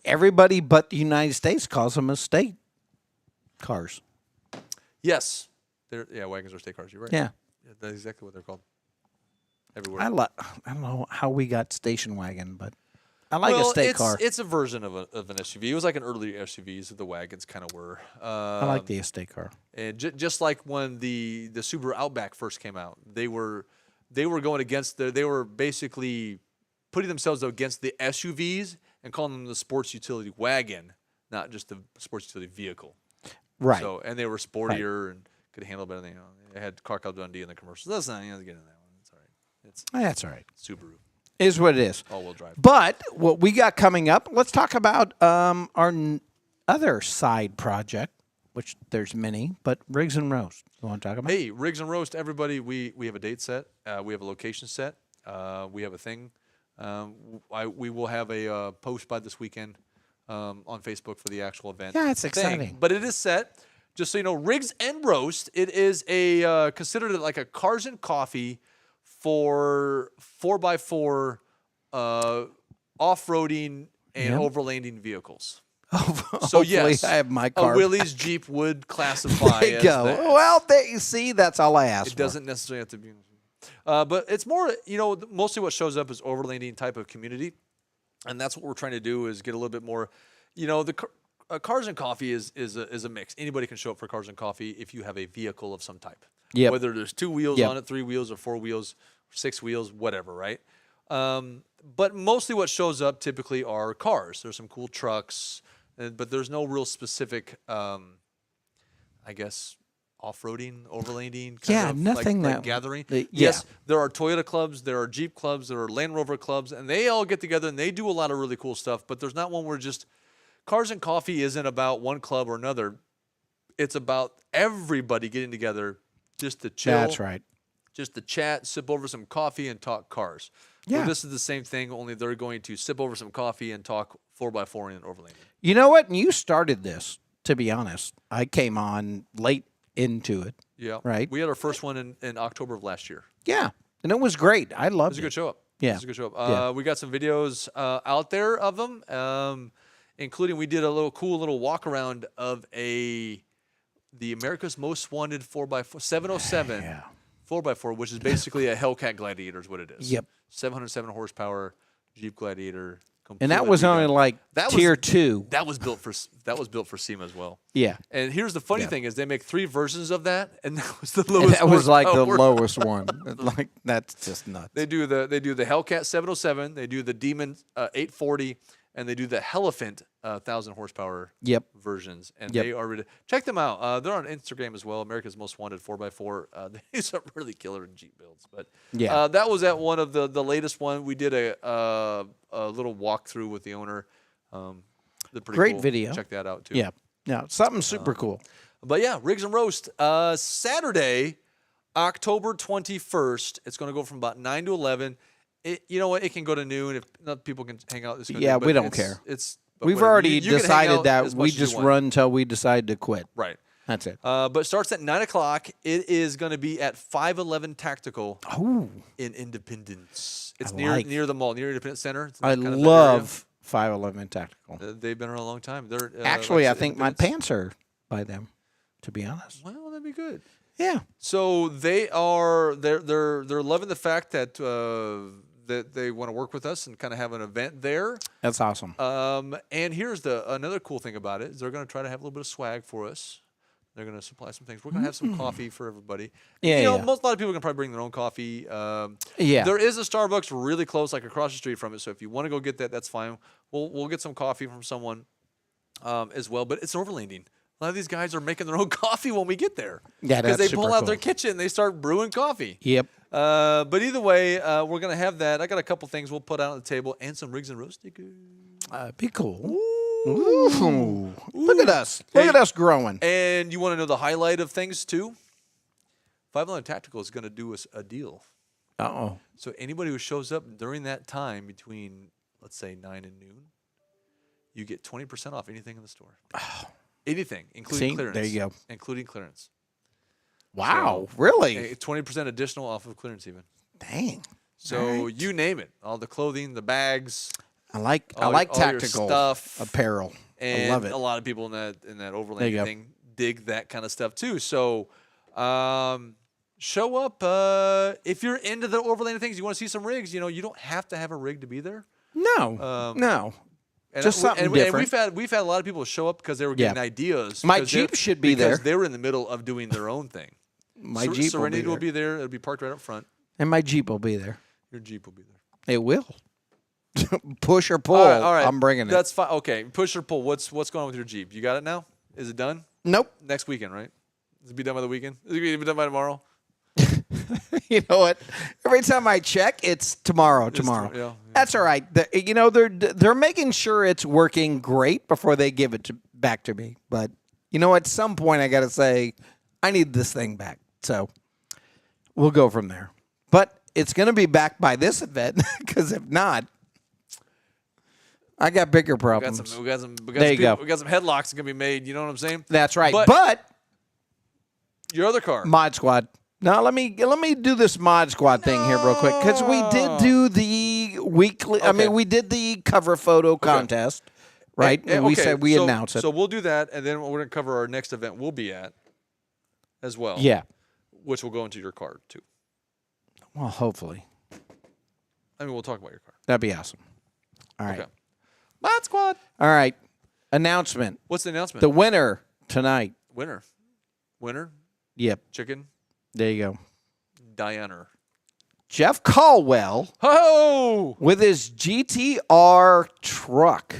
Everybody but the United States calls them estate cars. Yes, wagons are estate cars. You're right. Yeah. That's exactly what they're called. Everywhere. I don't know how we got station wagon, but I like a estate car. It's a version of an SUV. It was like an earlier SUVs that the wagons kind of were. I like the estate car. And just like when the Subaru Outback first came out, they were going against they were basically putting themselves against the SUVs and calling them the sports utility wagon, not just the sports utility vehicle. Right. So and they were sportier and could handle better than they had Car Cow Dundee in the commercials. That's not get into that one. It's all right. That's all right. Subaru. Is what it is. All-wheel drive. But what we got coming up, let's talk about our other side project, which there's many, but Rigs and Roast. You want to talk about? Hey, Rigs and Roast, everybody, we have a date set. We have a location set. We have a thing. We will have a post by this weekend on Facebook for the actual event. Yeah, it's exciting. But it is set. Just so you know, Rigs and Roast, it is considered like a Cars and Coffee for 4x4 off-roading and overlanding vehicles. So yes, I have my car. A Willys Jeep would classify there you as go. that. Well, you see, that's all I asked. It doesn't necessarily have to be. But it's more, mostly what shows up is overlanding type of community, and that's what we're trying to do is get a little bit more. Cars and Coffee is a mix. Anybody can show up for Cars and Coffee if you have a vehicle of some type. Yep. Whether there's 2 wheels on it, 3 wheels, or 4 wheels, 6 wheels, whatever, right? But mostly what shows up typically are cars. There's some cool trucks, but there's no real specific, I guess, off-roading, overlanding kind of nothing like that gathering. Yeah. Yes, there are Toyota clubs, there are Jeep clubs, there are Land Rover clubs, and they all get together and they do a lot of really cool stuff, but there's not one where just Cars and Coffee isn't about one club or another. It's about everybody getting together just to chill. That's right. Just to chat, sip over some coffee, and talk cars. Yeah. Well, this is the same thing, only they're going to sip over some coffee and talk 4x4 in overlanding. You know what? And you started this, to be honest. I came on late into it. Yeah. Right? We had our first one in October of last year. Yeah. And it was great. I loved it. It was a good show up. Yeah. It was a good show up. We got some videos out there of them, including we did a cool little walk around of the America's Most Wanted 4x4, 707 4x4, which is basically a Hellcat Gladiator is what it is. Yep. 707 horsepower Jeep Gladiator. And that was only like tier 2. That was built for SEMA as well. Yeah. And here's the funny thing is they make 3 versions of that, and that was the lowest. That was like the lowest one. Like that's just nuts. They do the Hellcat 707, they do the Demon 840, and they do the Helephant 1,000 horsepower versions. And they are check them out. They're on Instagram as well. America's Most Wanted 4x4. They do some really killer Jeep builds. But that was at one of the latest one. We did a little walkthrough with the owner. Great cool. Video. Check that out too. Yeah, something super cool. But yeah, Rigs and Roast Saturday, October 21st. It's going to go from about 9 to 11. You know what? It can go to noon if not people can hang out. We don't care. We've whatever. already You decided that we just run until we decide to quit. Right. That's it. But it starts at 9 o'clock. It is going to be at 511 Tactical in Independence. It's near the mall, near Independence Center. I love 511 Tactical. They've been around a long time. They're actually, I think my pants are by them. To be honest. Well, that'd be good. Yeah. So they're loving the fact that that they want to work with us and kind of have an event there. That's awesome. And here's another cool thing about it is they're going to try to have a little bit of swag for us. They're going to supply some things. We're going to have some coffee for everybody. Yeah, a lot of people can probably bring their own coffee. There is a Starbucks really close, like across the street from it. So if you want to go get that, that's fine. We'll get some coffee from someone as well. But it's overlanding. A lot of these guys are making their own coffee when we get there. Yeah, that's because they pull out cool. their kitchen, they start brewing coffee. Yep. But either way, we're gonna have that. I got a couple things we'll put out on the table and some Rigs and Roast stickers. Be cool. Ooh. Look at us. Look at us growing. And you want to know the highlight of things too? 511 Tactical is going to do us a deal. So anybody who shows up during that time between, let's say, 9 and noon, you get 20% off anything in the store. Anything, including clearance. There you go. Including clearance. Wow, really? 20% additional off of clearance even. Dang. So you name it. All the clothing, the bags. I like tactical stuff, apparel. And I love it. A lot of people in that overlanding thing dig that kind of stuff too. So show up if you're into the overlanding things. You want to see some rigs. You don't have to have a rig to be there. No, no. And just something different. And we've had a lot of people show up because they were getting ideas. My Jeep should be there because they were in the middle of doing their own thing. My Jeep Serenity will be there. It'll be parked right up front. And my Jeep will be there. Your Jeep will be there. It will. Push or pull. All right. I'm bringing it. That's fine. Okay. Push or pull. What's going on with your Jeep? You got it now? Is it done? Nope. Next weekend, right? Is it be done by the weekend? Is it be done by tomorrow? You know what? Every time I check, it's tomorrow. Yeah. That's all right. They're making sure it's working great before they give it back to me. But at some point I got to say, I need this thing back. So we'll go from there. But it's going to be back by this event because if not, I got bigger problems. We got some headlocks going to be made. You know what I'm saying? That's right. But your other car, Mod Squad. Now let me do this Mod Squad thing here real quick because we did do the weekly. I mean, we did the cover photo contest, right? And we said we announced it. So we'll do that, and then we're going to cover our next event. We'll be at as well. Yeah, which will go into your card too. Well, hopefully. I mean, we'll talk about your car. That'd be awesome. All right, Mod Squad. All right, announcement. What's the announcement? The winner tonight. Winner. Yep. Chicken. There you go. Diana. Jeff Caldwell. Oh! With his GTR truck.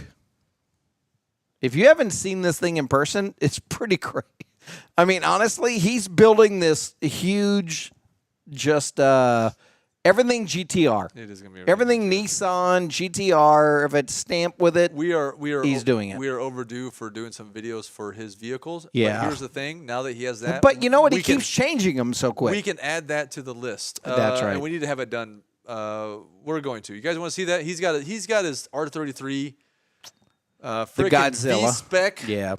If you haven't seen this thing in person, it's pretty great. I mean, honestly, he's building this huge, just everything GTR. It is going to be everything Nissan GTR. If it's stamped with it, he's doing it. We are overdue for doing some videos for his vehicles. Yeah. But here's the thing: now that he has that, but you know what? He keeps changing them so quick. We can add that to the list. That's right. And we need to have it done. We're going to. You guys want to see that? He's got his R33 The Godzilla. V-Spec. Yeah.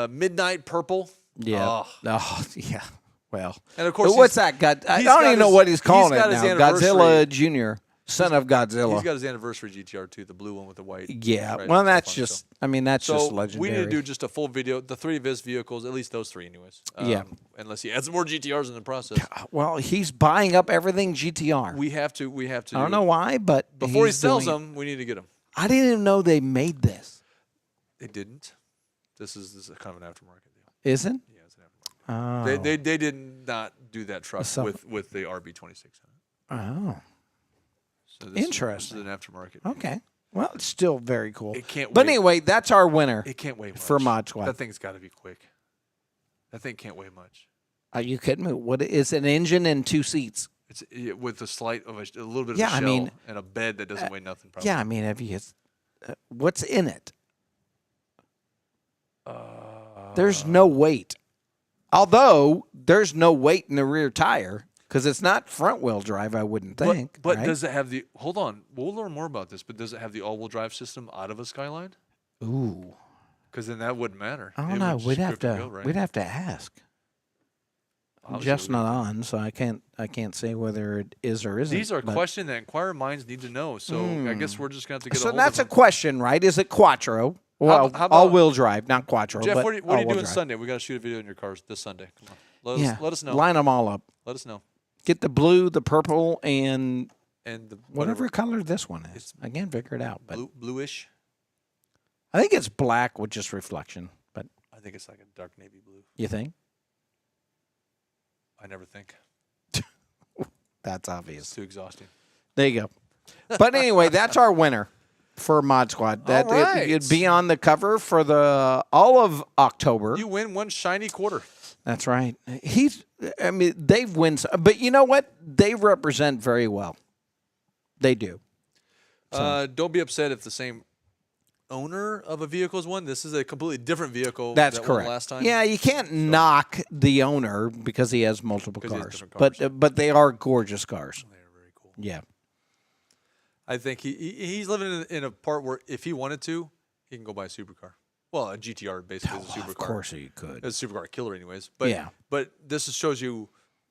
Midnight Purple. Yeah. Oh, yeah. Well. And of course, what's that? I don't even know what he's calling it now. Godzilla Jr., son of Godzilla. He's got his anniversary GTR too, the blue one with the white. Yeah. Well, that's just, that's just legendary. We need to do just a full video, the 3 of his vehicles, at least those 3 anyways. Yeah. Unless he adds more GTRs in the process. Well, he's buying up everything GTR. We have to. I don't know why, but before he sells them, we need to get them. I didn't even know they made this. They didn't. This is kind of an aftermarket deal. Is it? Yeah, it's an aftermarket. Oh. They did not do that truck with the RB26 in it. Oh. So interesting. This is an aftermarket. Okay. Well, it's still very cool. It can't. But anyway, that's our winner. It can't weigh much for Mod Squad. That thing's got to be quick. That thing can't weigh much. Are you kidding me? What is an engine and 2 seats? It's with a slight of a little bit of a shell and a bed that doesn't weigh nothing. Probably. Yeah, I mean, what's in it? There's no weight. Although there's no weight in the rear tire because it's not front wheel drive, I wouldn't think. But right? does it have the? Hold on, we'll learn more about this. But does it have the all-wheel drive system out of a Skyline? Ooh, because then that wouldn't matter. I don't know. We'd have to ask. Jeff's not on, so I can't say whether it is or isn't. These are questions that inquirer minds need to know. So I guess we're just going to have to get. So that's a question, right? Is it Quattro? Well, how about, all-wheel drive, not Quattro. Jeff, but what are you doing drive. Sunday? We got to shoot a video in your cars this Sunday. Come on, let us know. Line them all up. Let us know. Get the blue, the purple, and the whatever color this one is. I can't figure it out. But bluish. I think it's black with just reflection. But I think it's like a dark navy blue. You think? I never think. That's obvious. It's too exhausting. There you go. But anyway, that's our winner for Mod Squad. That it'd be on the cover for all of October. You win one shiny quarter. That's right. They've won, but you know what? They represent very well. They do. So. Don't be upset if the same owner of a vehicle is won. This is a completely different vehicle. That's that correct. Won last time. Yeah, you can't knock the owner because he has multiple cars. But they are gorgeous cars. They are very cool. Yeah. I think he's living in a part where if he wanted to, he can go buy a supercar. Well, a GTR basically is a supercar. Of course he could. It's a supercar killer anyways. But but this shows you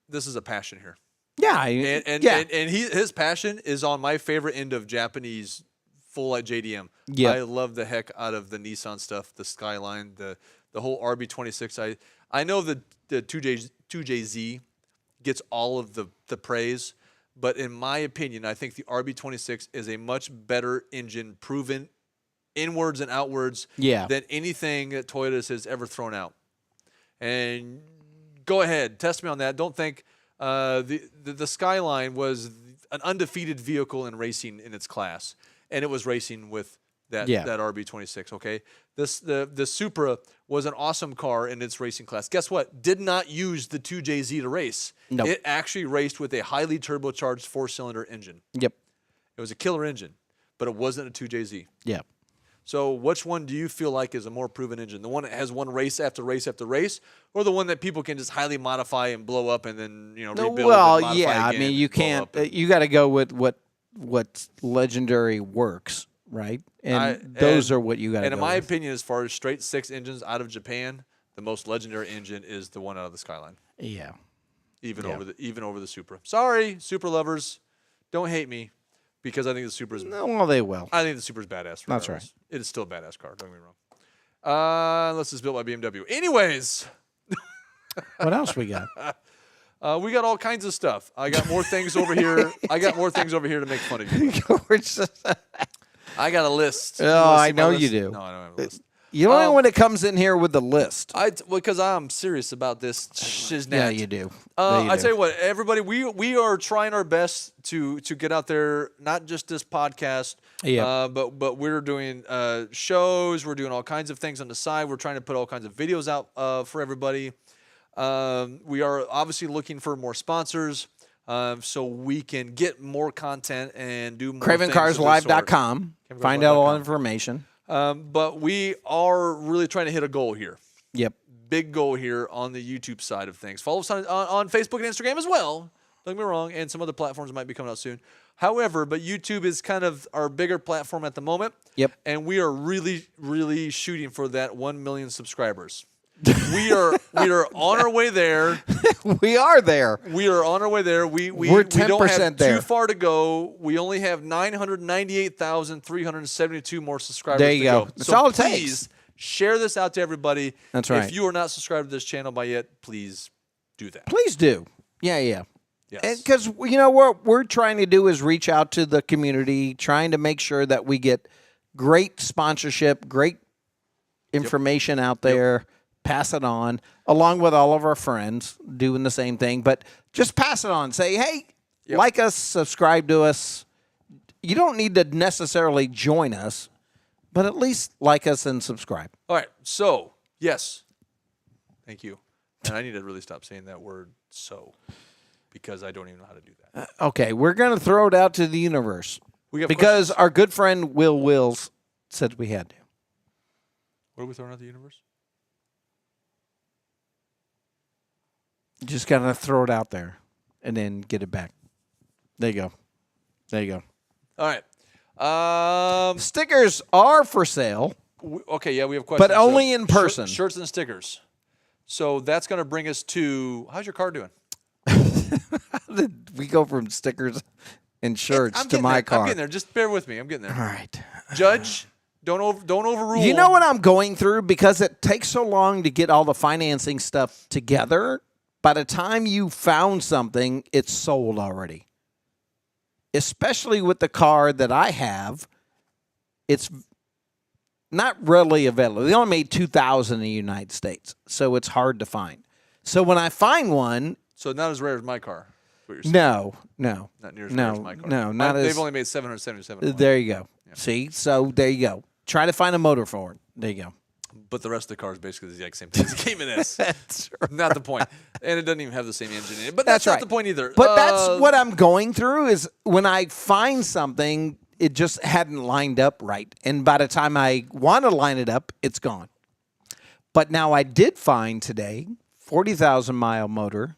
this is a passion here. Yeah. And his passion is on my favorite end of Japanese full light JDM. Yeah. I love the heck out of the Nissan stuff, the Skyline, the whole RB26. I know the 2JZ gets all of the praise. But in my opinion, I think the RB26 is a much better engine, proven inwards and outwards than anything that Toyota has ever thrown out. And go ahead, test me on that. Don't think the Skyline was an undefeated vehicle in racing in its class, and it was racing with that RB26. Okay, the Supra was an awesome car in its racing class. Guess what? Did not use the 2JZ to race. Nope. It actually raced with a highly turbocharged 4-cylinder engine. Yep. It was a killer engine, but it wasn't a 2JZ. Yep. So which one do you feel like is a more proven engine? The one that has won race after race after race, or the one that people can just highly modify and blow up and then rebuild? Well, and modify again you can't. You got to go with what's legendary works, right? And those are what you got to. And in my opinion, as far as straight 6 engines out of Japan, the most legendary engine is the one out of the Skyline. Yeah. Even over the Supra. Sorry, Supra lovers, don't hate me. Because I think the Supra's... No, well, they will. I think the Supra's badass. That's right. It is still a badass car. Don't get me wrong. Unless it's built by BMW. Anyways. What else we got? We got all kinds of stuff. I got more things over here. I got more things over here to make fun of you. I got a list. Oh, I know you do. No, I don't have a list. You don't know when it comes in here with the list. Because I'm serious about this shiznat. Yeah, you do. I tell you what, everybody, we are trying our best to get out there, not just this podcast, but we're doing shows. We're doing all kinds of things on the side. We're trying to put all kinds of videos out for everybody. We are obviously looking for more sponsors so we can get more content and do more CravingCarsLive.com. Find out all information. But we are really trying to hit a goal here. Yep. Big goal here on the YouTube side of things. Follow us on Facebook and Instagram as well. Don't get me wrong, and some other platforms might be coming out soon. However, but YouTube is kind of our bigger platform at the moment. Yep. And we are really, really shooting for that 1 million subscribers. we are on our way there. We are there. We are on our way there. We're 10% don't have there. Too far to go. We only have 998,372 more subscribers. There you to go. That's all it takes. Please share this out to everybody. That's right. If you are not subscribed to this channel by yet, please do that. Please do. Yeah, yeah. Yes. Because, you know, what we're trying to do is reach out to the community, trying to make sure that we get great sponsorship, great information out there, pass it on, along with all of our friends doing the same thing. But just pass it on. Say, hey, like us, subscribe to us. You don't need to necessarily join us, but at least like us and subscribe. All right. So, yes. Thank you. And I need to really stop saying that word so, because I don't even know how to do that. Okay, we're going to throw it out to the universe. Because our good friend Will Wills said we had to. What are we throwing out the universe? Just got to throw it out there and then get it back. There you go. There you go. All right. Stickers are for sale. Okay, yeah, we have questions. But only in person. Shirts and stickers. So that's going to bring us to, how's your car doing? We go from stickers and shirts to my car. I'm getting there. Just bear with me. I'm getting there. All right. Judge, don't overrule. You know what I'm going through? Because it takes so long to get all the financing stuff together. By the time you found something, it's sold already. Especially with the car that I have, it's not readily available. They only made 2,000 in the United States, so it's hard to find. So when I find one... So not as rare as my car. No. Not near as rare as my car. No, they've only made 777. There you go. Yeah. See? So there you go. Try to find a motor for it. There you go. But the rest of the car is basically the exact same thing as it came in as. That's right. Not the point. And it doesn't even have the same engine in it. But that's not the point either. But that's what I'm going through is when I find something, it just hadn't lined up right. And by the time I want to line it up, it's gone. But now I did find today, 40,000-mile motor,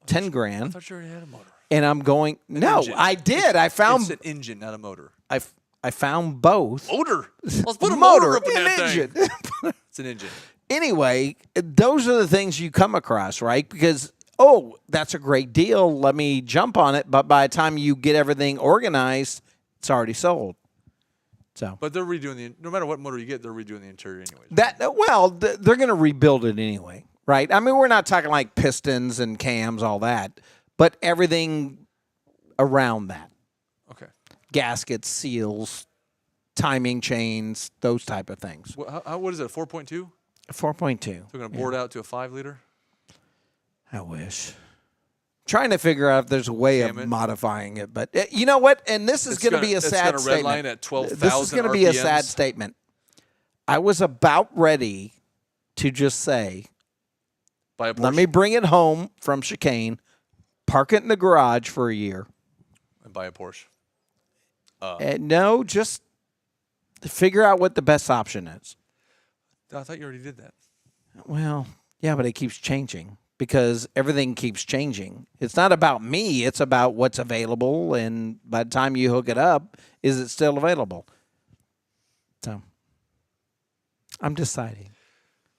10 grand. I thought you already had a motor. And I'm going, no, engine. I did. I found. It's an engine, not a motor. I found both. Motor. Let's put a motor up in that engine. thing. It's an engine. Anyway, those are the things you come across, right? Because, oh, that's a great deal. Let me jump on it. But by the time you get everything organized, it's already sold. So, but they're redoing no matter what motor you get, they're redoing the interior anyways. They're going to rebuild it anyway, right? I mean, we're not talking like pistons and cams, all that, but everything around that. Okay. Gaskets, seals, timing chains, those type of things. What is it, 4.2? 4.2. So we're going to board out to a 5-liter? I wish. Trying to figure out if there's a way of modifying it. But you know what? And this is going to be a sad statement. Red line at 12,000 This is going to be a sad statement. I was about ready to just say, let me bring it home from Chicane, park it in the garage for a year. And buy a Porsche. No, just figure out what the best option is. I thought you already did that. Well, yeah, but it keeps changing because everything keeps changing. It's not about me. It's about what's available. And by the time you hook it up, is it still available? So I'm deciding.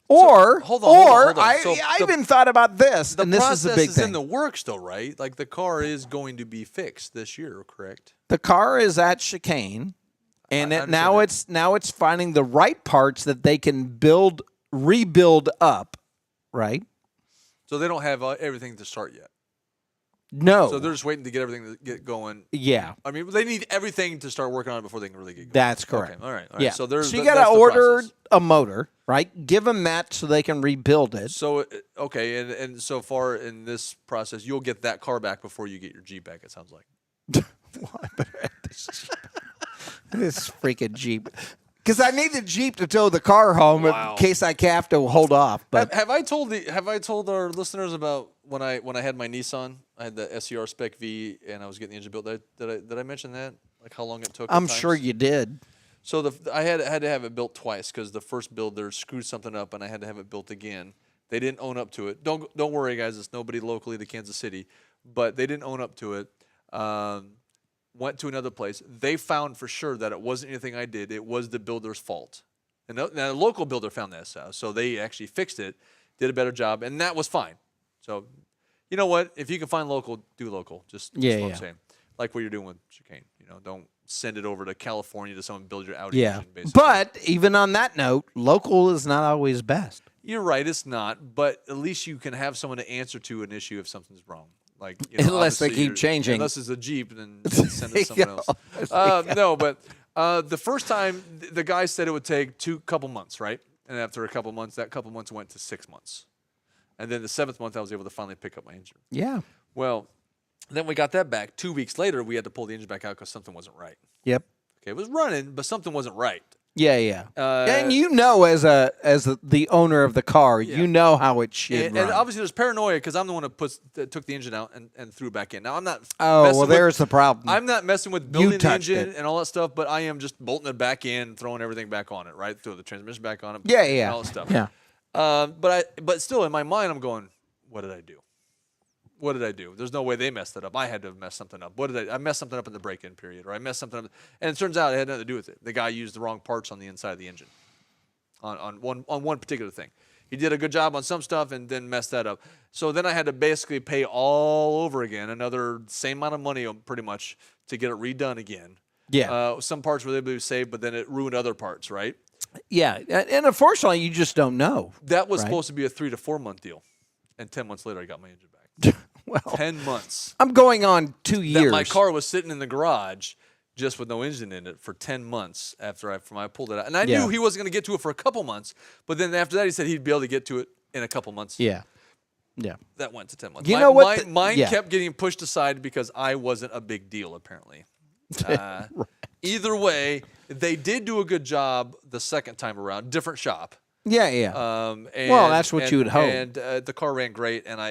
Or, hold on. I even thought about this, and this is the big thing. The process is in the works, though, right? Like the car is going to be fixed this year, correct? The car is at Chicane, and now it's finding the right parts that they can rebuild up, right? So they don't have everything to start yet. No. So they're just waiting to get everything to get going. Yeah. I mean, they need everything to start working on it before they can really get going. That's correct. Okay. All right. Yeah. So you got to order a motor, right? Give them that so they can rebuild it. So, okay. And so far in this process, you'll get that car back before you get your Jeep back, it sounds like. This freaking Jeep. Because I need the Jeep to tow the car home in case I have to hold off. But have I told our listeners about when I had my Nissan? I had the SCR Spec V, and I was getting the engine built. Did I mention that? Like how long it took? I'm sure you did. So I had to have it built twice because the first build there screwed something up, and I had to have it built again. They didn't own up to it. Don't worry, guys. It's nobody locally to Kansas City. but they didn't own up to it. Went to another place. They found for sure that it wasn't anything I did. It was the builder's fault. And the local builder found this out, so they actually fixed it, did a better job, and that was fine. So, you know what? If you can find local, do local. Just what I'm saying. Like what you're doing with chicane. You know, don't send it over to California to someone build your Audi engine, basically. But even on that note, local is not always best. You're right, it's not. But at least you can have someone to answer to an issue if something's wrong. Like, you know, unless they keep changing. Unless it's a Jeep, then send it to someone else. No, but the first time, the guy said it would take couple months, right? And after a couple months, that couple months went to 6 months. And then the 7th month, I was able to finally pick up my engine. Yeah. Well, then we got that back. 2 weeks later, we had to pull the engine back out because something wasn't right. Yep. Okay, it was running, but something wasn't right. Yeah. And you know, as the owner of the car, you know how it should run. And obviously, there's paranoia because I'm the one that took the engine out and threw it back in. Now, I'm not. There's the problem. I'm not messing with building the engine and all that stuff, but I am just bolting it back in, throwing everything back on it, right? Throw the transmission back on it. And all that stuff. Yeah. But still, in my mind, I'm going, what did I do? What did I do? There's no way they messed it up. I had to have messed something up. I messed something up in the break-in period, or I messed something up. And it turns out it had nothing to do with it. The guy used the wrong parts on the inside of the engine on one particular thing. He did a good job on some stuff and then messed that up. So then I had to basically pay all over again, another same amount of money pretty much to get it redone again. Yeah. Some parts were able to be saved, but then it ruined other parts, right? Yeah. And unfortunately, you just don't know. That was supposed to be a 3 to 4 month deal. And 10 months later, I got my engine back. Well, 10 months. I'm going on 2 years. That my car was sitting in the garage just with no engine in it for 10 months after I pulled it out. And I knew he wasn't going to get to it for a couple months. But then after that, he said he'd be able to get to it in a couple months. Yeah. That went to 10 months. You know what? Mine kept getting pushed aside because I wasn't a big deal, apparently. Right. Either way, they did do a good job the second time around. Different shop. Yeah. Well, that's what you would hope. And the car ran great, and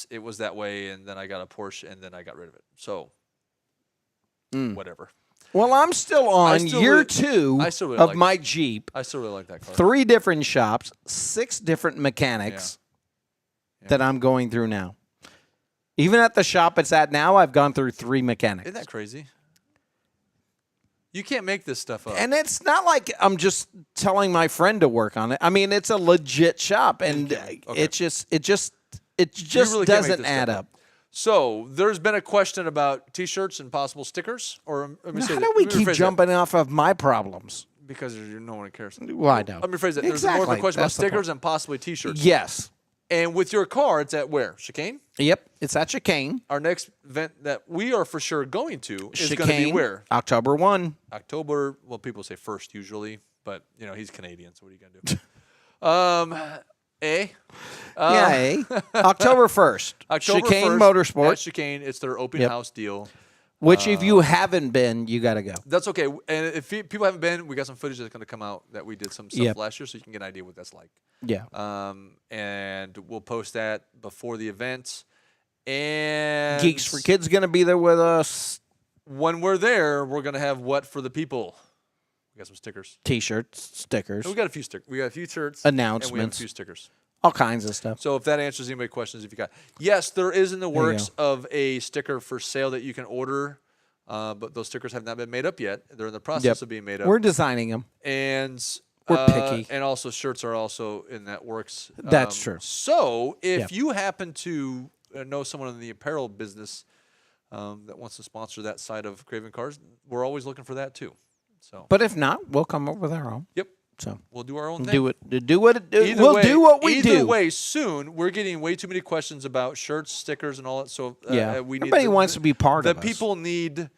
it was that way. And then I got a Porsche, and then I got rid of it. So, whatever. Well, I'm still on year 2 of my Jeep. I still really like that car. 3 different shops, 6 different mechanics that I'm going through now. Even at the shop it's at now, I've gone through 3 mechanics. Isn't that crazy? You can't make this stuff up. And it's not like I'm just telling my friend to work on it. I mean, it's a legit shop, and it just really doesn't add up. So there's been a question about T-shirts and possible stickers. Or let me say how do we keep jumping off of my problems? Because no one cares. Well, I know. Let me rephrase that. There's more of a question about stickers and possibly T-shirts. Yes. And with your car, it's at where? Chicane? Yep, it's at Chicane. Our next event that we are for sure going to is going to be where? October 1. October, well, people say 1st usually, but, you know, he's Canadian, so what are you going to do? October 1st. October Chicane 1st Motorsports. At Chicane, it's their open house deal. Which, if you haven't been, you got to go. That's okay. And if people haven't been, we got some footage that's going to come out that we did some stuff last year, so you can get an idea what that's like. Yeah. And we'll post that before the event. And Geeks for Kids going to be there with us. When we're there, we're going to have what for the people? We got some stickers. T-shirts, stickers. We got a few stickers. We got a few shirts. Announcements. And we have a few stickers. All kinds of stuff. So if that answers anybody's questions, if you got. Yes, there is in the works of a sticker for sale that you can order, but those stickers have not been made up yet. They're in the process of being made up. We're designing them. And we're picky. And also shirts are also in that works. That's true. So if you happen to know someone in the apparel business that wants to sponsor that side of Craving Cars, we're always looking for that too. So, but if not, we'll come up with our own. Yep. So we'll do our own thing. Do what we do. Either way, soon we're getting way too many questions about shirts, stickers, and all that. So everybody wants to be part of it. The people need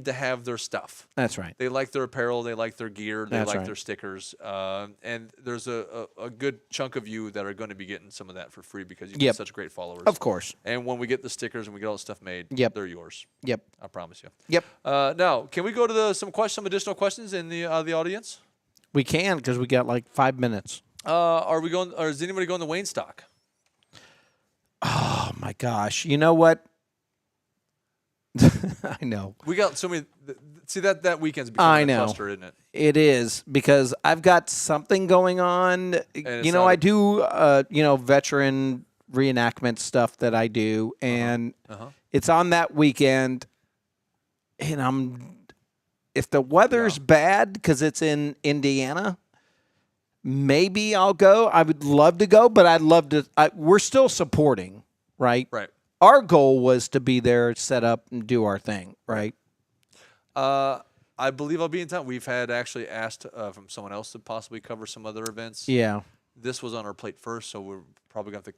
to have their stuff. That's right. They like their apparel. They like their gear. They like their stickers. And there's a good chunk of you that are going to be getting some of that for free because you get such great followers. Of course. And when we get the stickers and we get all the stuff made, they're yours. Yep. I promise you. Yep. Now, can we go to some additional questions in the audience? We can because we got like 5 minutes. Are we going? Or is anybody going to Wayne Stock? Oh my gosh! You know what? I know. We got so many. See that weekend's becoming a cluster, isn't it? It is because I've got something going on. You know, I do veteran reenactment stuff that I do, and it's on that weekend. And if the weather's bad because it's in Indiana, maybe I'll go. I would love to go, but I'd love to. We're still supporting, right? Right. Our goal was to be there, set up, and do our thing, right? I believe I'll be in town. We've had actually asked from someone else to possibly cover some other events. Yeah. This was on our plate first, so we're probably going to have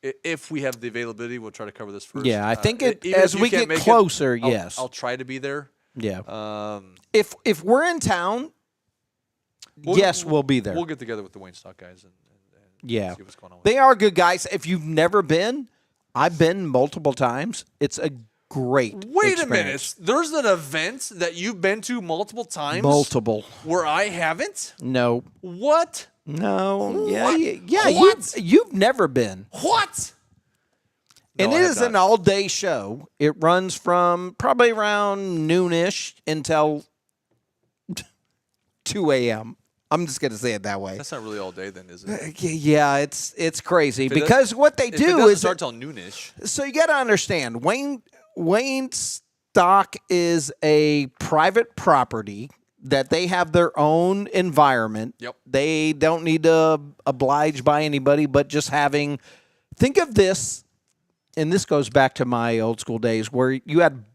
to, if we have the availability, we'll try to cover this first. Yeah, I think as we get closer, yes. I'll try to be there. Yeah. If we're in town, we'll be there. We'll get together with the Wayne Stock guys and see what's going on. They are good guys. If you've never been, I've been multiple times. It's a great Wait a minute. There's an event that you've been to multiple times? Multiple. Where I haven't? No. What? No. Yeah. What? Yeah. What? You've never been. What? And it is an all-day show. It runs from probably around noonish until 2 a.m. I'm just going to say it that way. That's not really all day then, is it? Yeah, it's crazy because what they do is start till noonish. So you got to understand, Wayne Stock is a private property that they have their own environment. Yep. They don't need to oblige by anybody, but just having. Think of this. And this goes back to my old school days where you had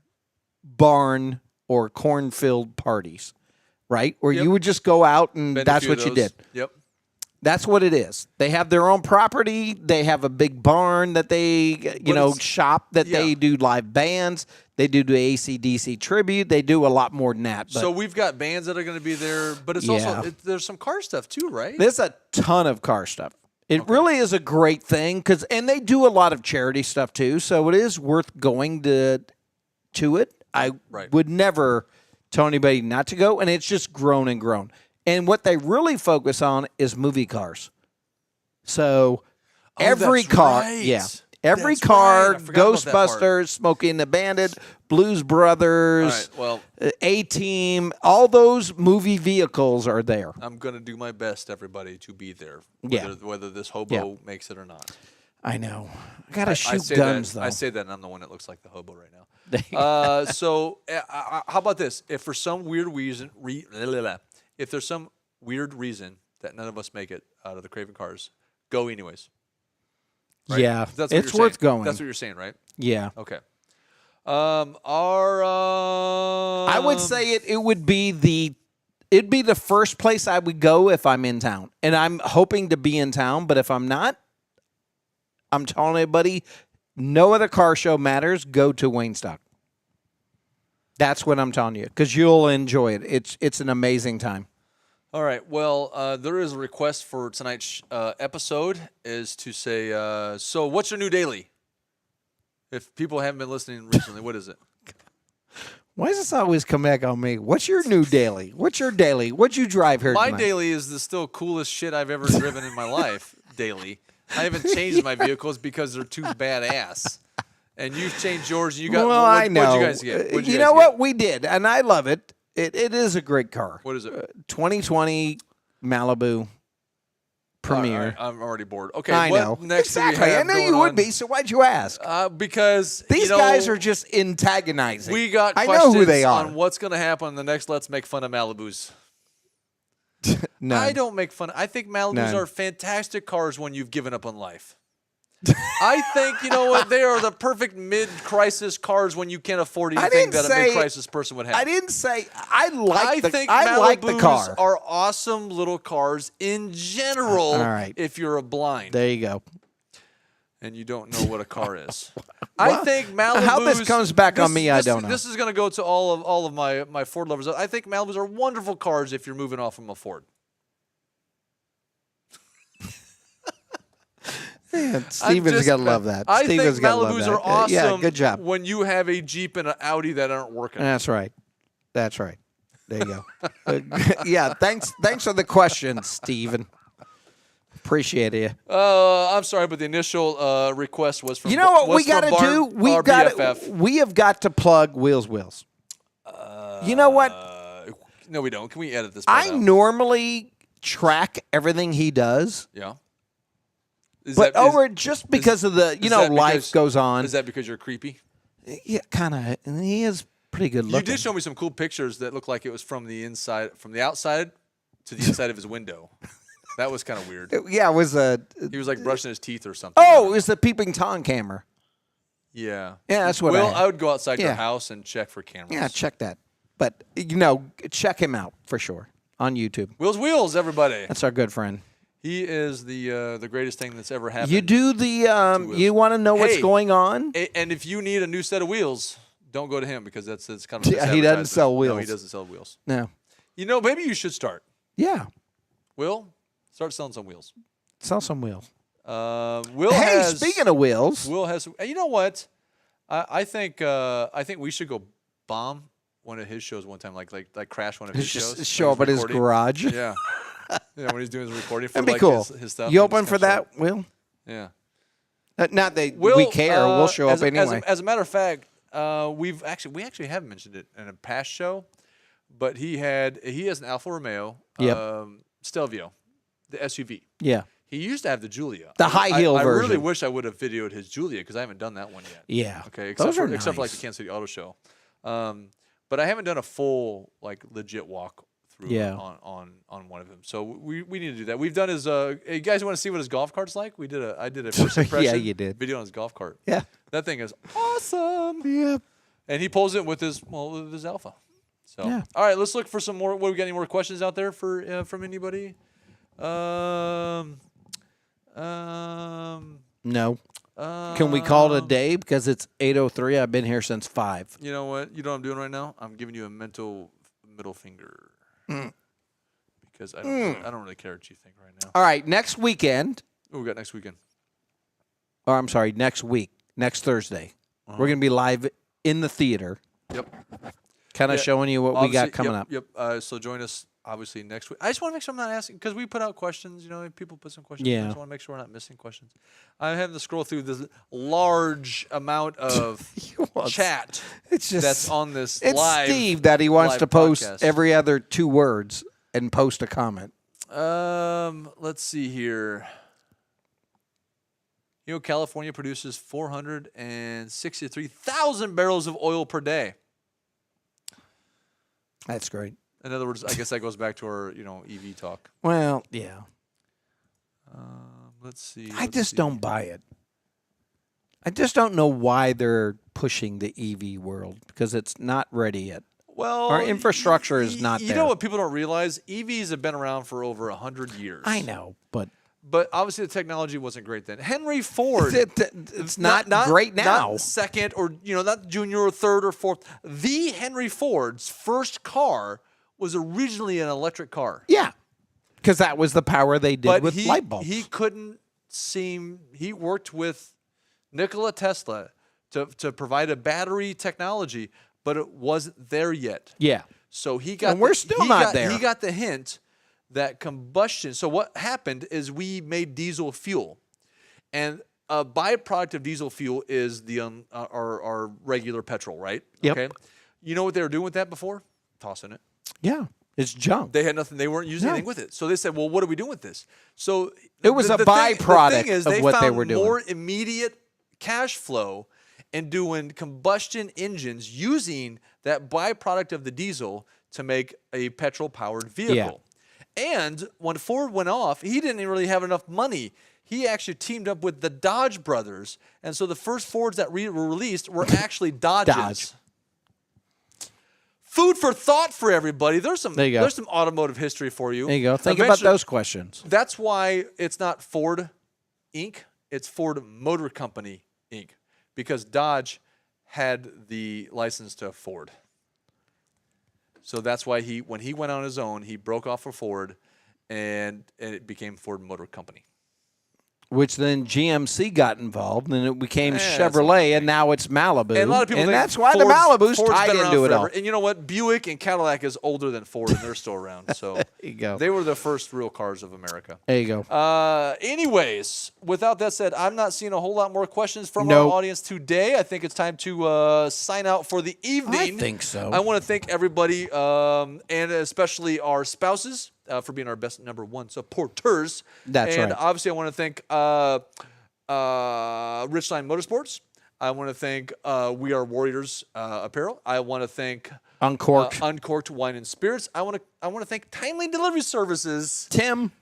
barn or cornfield parties, right? Where you would just go out and that's what you did. Yep. That's what it is. They have their own property. They have a big barn that they, shop that they do live bands. They do the AC/DC tribute. They do a lot more than that. But so we've got bands that are going to be there, but it's also there's some car stuff too, right? There's a ton of car stuff. It really is a great thing and they do a lot of charity stuff too, so it is worth going to it. I would never tell anybody not to go, and it's just grown and grown. And what they really focus on is movie cars. So every car, every car, Ghostbusters, Smokey and the Bandit, Blues Brothers, A-Team, all those movie vehicles are there. I'm going to do my best, everybody, to be there, whether this hobo makes it or not. I know. I got to shoot guns, though. I say that, and I'm the one that looks like the hobo right now. So how about this? If for some weird reason, if there's some weird reason that none of us make it out of the Craving cars, go anyways. Right? Yeah, it's worth going. That's what you're saying, right? Yeah. Okay. I would say it'd be the first place I would go if I'm in town, and I'm hoping to be in town. But if I'm not, I'm telling everybody, no other car show matters. Go to Wayne Stock. That's what I'm telling you because you'll enjoy it. It's an amazing time. All right. Well, there is a request for tonight's episode is to say, so what's your new daily? If people haven't been listening recently, what is it? Why does this always come back on me? What's your new daily? What's your daily? What'd you drive here tonight? My daily is the still coolest shit I've ever driven in my life daily. I haven't changed my vehicles because they're too badass. And you've changed yours. And you got. Well, I know. What'd you guys get? You know what? We did, and I love it. It is a great car. What is it? 2020 Malibu Premier. I'm already bored. Okay, I know. Exactly. I know you would be. So why'd you ask? Because these guys are just antagonizing. We got. I know who they are. On what's going to happen in the next Let's Make Fun of Malibus. None. I don't make fun. I think Malibus are fantastic cars when you've given up on life. I think, you know what, they are the perfect mid-crisis cars when you can't afford anything that a mid-crisis person would have. I didn't say I like the Malibus car. Are awesome little cars in general. All right. If you're a blind. There you go. And you don't know what a car is. I think Malibus. How this comes back on me, I don't know. This is going to go to all of my Ford lovers. I think Malibus are wonderful cars if you're moving off from a Ford. Yeah, Steven's got to love that. I think Malibus are awesome. Yeah, good job. When you have a Jeep and an Audi that aren't working. That's right. That's right. There you go. Yeah, thanks for the question, Steven. Appreciate it. I'm sorry, but the initial request was from. You know what we got to do? We have got to plug Wheels. You know what? No, we don't. Can we edit this? I normally track everything he does. Yeah. Just because of the life goes on. Is that because you're creepy? Yeah, kind of. And he is pretty good looking. You did show me some cool pictures that looked like it was from the outside to the inside of his window. That was kind of weird. Yeah, it was he was like brushing his teeth or something. Oh, it was the peeping Tom camera. Yeah. Yeah, that's what I would go outside your house and check for cameras. Yeah, check that. But, check him out for sure on YouTube. Wheels, everybody. That's our good friend. He is the greatest thing that's ever happened. You do you want to know what's going on? And if you need a new set of wheels, don't go to him because that's kind of he doesn't sell wheels. No, he doesn't sell wheels. No. Maybe you should start. Yeah. Will, start selling some wheels. Sell some wheels. Speaking of wheels. Will has. You know what? I think we should go bomb one of his shows one time, like crash one of his shows. Just show up at his garage. Yeah. Yeah, when he's doing his recording for That'd be cool. His stuff. You open for that, Will? Yeah. Not that we care. We'll show up anyway. As a matter of fact, we actually have mentioned it in a past show, but he has an Alfa Romeo Stelvio, the SUV. Yeah. He used to have the Giulia. The high heel version. I really wish I would have videoed his Giulia because I haven't done that one yet. Yeah. Okay. Except for like the Kansas City Auto Show. But I haven't done a full legit walk through on one of them. So we need to do that. We've done his hey, you guys want to see what his golf cart's like? I did a first impression yeah, you did. video on his golf cart. Yeah. That thing is awesome. Yeah. And he pulls it with his Alpha. So all right, let's look for some more. What, we got any more questions out there from anybody? No. Can we call it a day because it's 8:03? I've been here since 5. You know what? You know what I'm doing right now? I'm giving you a mental middle finger because I don't really care what you think right now. All right, next weekend. What we got next weekend? Or I'm sorry, next week, next Thursday. We're going to be live in the theater. Yep. Kind of showing you what we got coming up. Yep. So join us obviously next week. I just want to make sure I'm not asking because we put out questions. People put some questions. Yeah. I just want to make sure we're not missing questions. I'm having to scroll through this large amount of chat that's on this live. It's Steve that he wants to post podcast. Every other 2 words and post a comment. Let's see here. California produces 463,000 barrels of oil per day. That's great. In other words, I guess that goes back to our, EV talk. Well, yeah. Let's see. I just don't buy it. I just don't know why they're pushing the EV world because it's not ready yet. Well, our infrastructure is not there. You know what people don't realize? EVs have been around for over 100 years. I know, but obviously the technology wasn't great then. Henry Ford. It's not great now. Not second or, not junior or third or fourth. The Henry Ford's first car was originally an electric car. Yeah, because that was the power they did with light bulbs. He worked with Nikola Tesla to provide a battery technology, but it wasn't there yet. Yeah. So he got. And we're still not there. He got the hint that combustion. So what happened is we made diesel fuel, and a byproduct of diesel fuel is the our regular petrol, right? Yep. Okay. You know what they were doing with that before? Tossing it. Yeah, it's junk. They had nothing. They weren't using anything with it. So they said, "Well, what are we doing with this?" So it was a byproduct of what they were doing. They found more immediate cash flow in doing combustion engines using that byproduct of the diesel to make a petrol-powered vehicle. Yeah. And when Ford went off, he didn't really have enough money. He actually teamed up with the Dodge brothers, and so the first Fords that were released were actually Dodges. Dodge. Food for thought for everybody. There's some automotive history for you. There you go. Think about those questions. That's why it's not Ford Inc. It's Ford Motor Company Inc. Because Dodge had the license to Ford. So that's why when he went on his own, he broke off for Ford, and it became Ford Motor Company. Which then GMC got involved, and it became Chevrolet, and now it's Malibu. And a lot of people think that's why the Malibu's tied into it all. And you know what? Buick and Cadillac is older than Ford, and they're still around. So there you go. They were the first real cars of America. There you go. Anyways, without that said, I'm not seeing a whole lot more questions from our audience today. I think it's time to sign out for the evening. I think so. I want to thank everybody, and especially our spouses. for being our best #1 supporters. That's right. And obviously, I want to thank RICHLINE Motorsports. I want to thank We Are Warriors Apparel. I want to thank unKCorked Wine and Spirits. I want to thank Timely Delivery Services, Tim,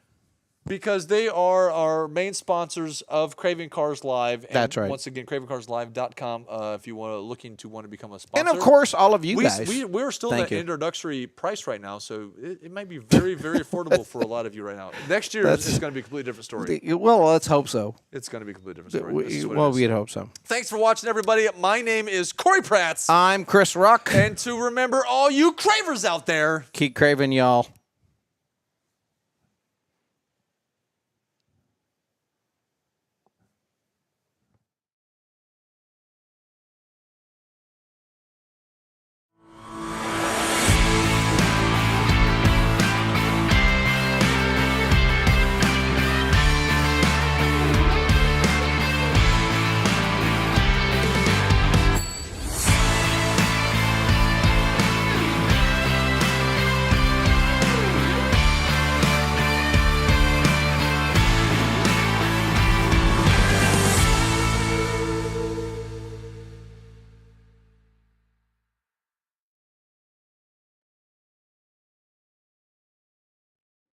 because they are our main sponsors of Craving Cars Live. And that's right. Once again, cravingcarslive.com if you want to become a sponsor. And of course, all of you guys. We're still at an introductory price right now, so it might be very, very affordable for a lot of you right now. Next year, it's going to be a completely different story. Well, let's hope so. It's going to be a completely different story. We'd hope so. Thanks for watching, everybody. My name is Corey Pratt. I'm Chris Ruck. And to remember all you cravers out there, keep craving, y'all.